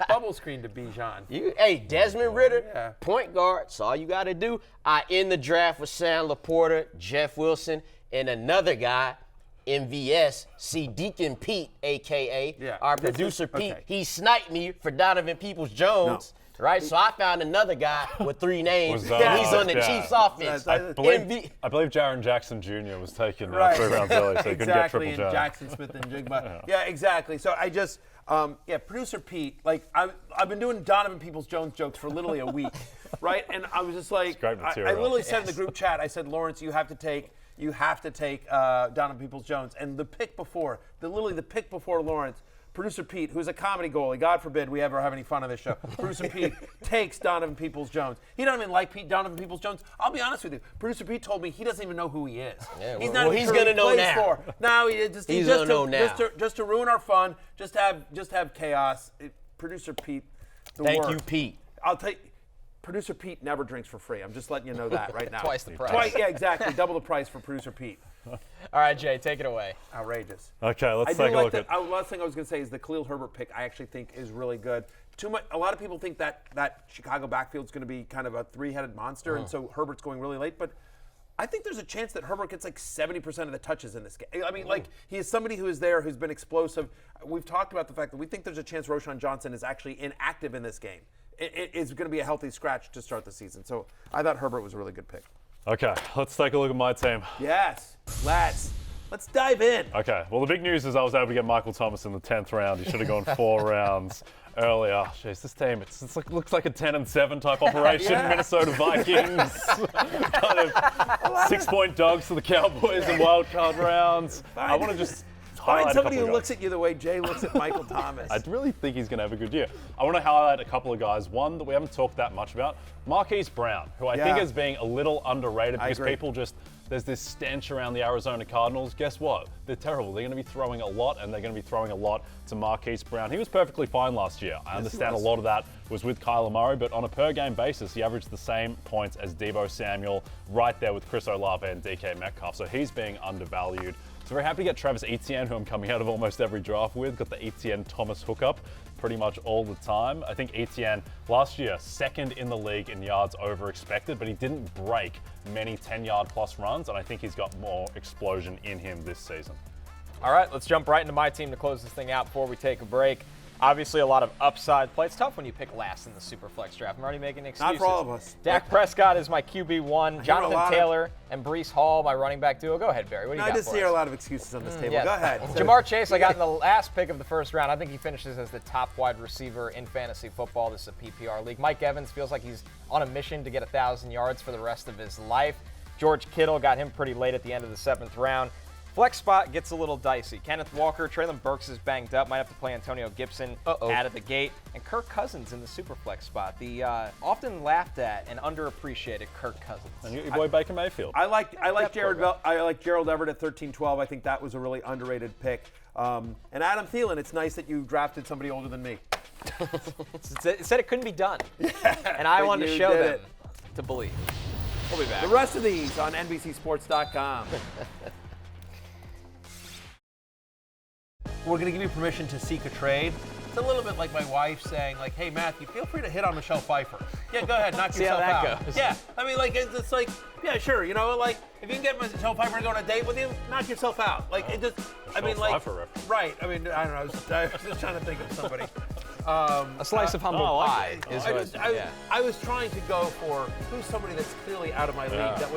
Bubble screen to Bijan.
Hey, Desmond Ridder, point guard. That's all you got to do. I end the draft with Sam Laporta, Jeff Wilson, and another guy, MVS, see Deacon Pete, a.k.a. our producer Pete. Okay. He sniped me for Donovan Peoples-Jones. No. Right, so I found another guy with 3 names. He's on the Chiefs offense.
I believe Jaron Jackson Jr. was taken 3 rounds early, so he couldn't get triple J.
Jackson Smith and Jigba. Yeah, exactly. So I just, producer Pete, like I've been doing Donovan Peoples-Jones jokes for literally a week, right? And I was just like, I literally said in the group chat, I said, Lawrence, you have to take Donovan Peoples-Jones. And the pick before Lawrence, producer Pete, who's a comedy goalie, God forbid we ever have any fun on this show, producer Pete takes Donovan Peoples-Jones. He doesn't even like Donovan Peoples-Jones. I'll be honest with you. Producer Pete told me he doesn't even know who he is.
Yeah,
he's not
he's going to know now.
No, he's going to know now. Just to ruin our fun, just have chaos. Producer Pete,
Thank you, Pete.
I'll tell you. Producer Pete never drinks for free. I'm just letting you know that right now.
Twice the price.
Yeah, exactly. Double the price for Producer Pete.
All right, Jay, take it away.
Outrageous.
Okay, let's take a look at.
Last thing I was going to say is the Khalil Herbert pick. I actually think is really good. A lot of people think that Chicago backfield is going to be kind of a 3-headed monster, and so Herbert's going really late. But I think there's a chance that Herbert gets like 70% of the touches in this game. I mean, like he is somebody who is there, who's been explosive. We've talked about the fact that we think there's a chance Roschon Johnson is actually inactive in this game. It is going to be a healthy scratch to start the season. So I thought Herbert was a really good pick.
Okay, let's take a look at my team.
Yes, let's dive in.
Okay, well, the big news is I was able to get Michael Thomas in the 10th round. He should have gone 4 rounds earlier. Jeez, this team, looks like a 10-7 type operation. Minnesota Vikings, kind of 6-point dogs to the Cowboys in wild card rounds. I want to just
find somebody who looks at you the way Jay looks at Michael Thomas.
I really think he's going to have a good year. I want to highlight a couple of guys. One that we haven't talked that much about, Marquise Brown, who I think is being a little underrated because people just there's this stench around the Arizona Cardinals. Guess what? They're terrible. They're going to be throwing a lot, and they're going to be throwing a lot to Marquise Brown. He was perfectly fine last year. I understand a lot of that was with Kyler Murray, but on a per-game basis, he averaged the same points as Deebo Samuel, right there with Chris Olave and DK Metcalf. So he's being undervalued. So very happy to get Travis Etienne, who I'm coming out of almost every draft with. Got the Etienne Thomas hookup pretty much all the time. I think Etienne last year, second in the league in yards over expected, but he didn't break many 10-yard plus runs, and I think he's got more explosion in him this season.
All right, let's jump right into my team to close this thing out before we take a break. Obviously, a lot of upside play. It's tough when you pick last in the Superflex draft. I'm already making excuses.
Not for all of us.
Dak Prescott is my QB1. Jonathan Taylor and Breece Hall, my running back duo. Go ahead, Barry. What do you got
I just
for
hear
us?
a lot of excuses on this table.
Yes.
Go ahead.
Ja'Marr Chase, I got in the last pick of the first round. I think he finishes as the top wide receiver in fantasy football. This is a PPR league. Mike Evans feels like he's on a mission to get 1,000 yards for the rest of his life. George Kittle got him pretty late at the end of the 7th round. Flex spot gets a little dicey. Kenneth Walker, Treylon Burks is banged up. Might have to play Antonio Gibson out of the gate. And Kirk Cousins in the Superflex spot. The often laughed at and underappreciated Kirk Cousins.
And your boy Baker Mayfield.
I like Gerald Everett at 13-12. I think that was a really underrated pick. And Adam Thielen, it's nice that you drafted somebody older than me.
It said it couldn't be done. And I wanted to show them to believe. We'll be back.
The rest of these on NBCSports.com. We're going to give you permission to seek a trade. It's a little bit like my wife saying, like, hey, Matthew, feel free to hit on Michelle Pfeiffer. Yeah, go ahead, knock yourself out.
See how that goes.
Yeah, I mean, like, it's like, yeah, sure, you know, like, if you can get Michelle Pfeiffer to go on a date with you, knock yourself out. Like, it just, I mean, like, right, I mean, I don't know, I was just trying to think of somebody.
A slice of humble pie is
I was trying to go for who's somebody that's clearly out of my league that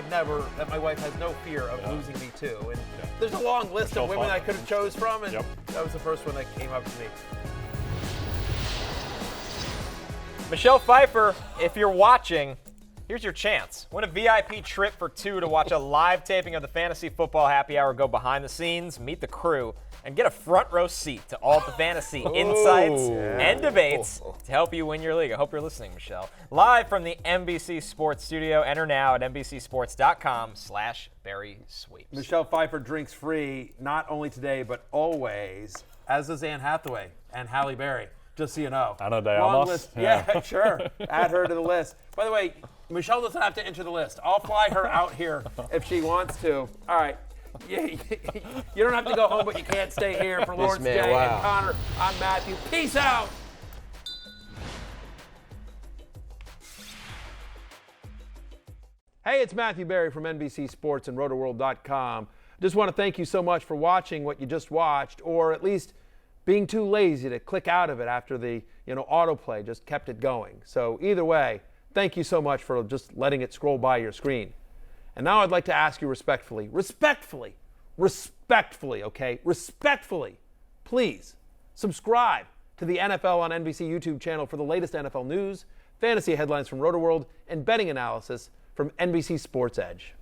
my wife has no fear of losing me to. And there's a long list of women I could have chose from, and that was the first one that came up to me.
Michelle Pfeiffer, if you're watching, here's your chance. Win a VIP trip for 2 to watch a live taping of the Fantasy Football Happy Hour, go behind the scenes, meet the crew, and get a front row seat to all the fantasy insights and debates to help you win your league. I hope you're listening, Michelle. Live from the NBC Sports studio. Enter now at NBCSports.com/Barry Sweeps.
Michelle Pfeiffer drinks free, not only today, but always, as does Anne Hathaway and Halle Berry, just so you know.
Ana de
Long
Armas.
list. Yeah, sure. Add her to the list. By the way, Michelle doesn't have to enter the list. I'll fly her out here if she wants to. All right. You don't have to go home, but you can't stay here. For Lawrence J. and Connor, I'm Matthew. Peace out. Hey, it's Matthew Berry from NBC Sports and Rotoworld.com. Just want to thank you so much for watching what you just watched, or at least being too lazy to click out of it after the autoplay just kept it going. So either way, thank you so much for just letting it scroll by your screen. And now I'd like to ask you respectfully, please subscribe to the NFL on NBC YouTube channel for the latest NFL news, fantasy headlines from Rotoworld, and betting analysis from NBC Sports Edge.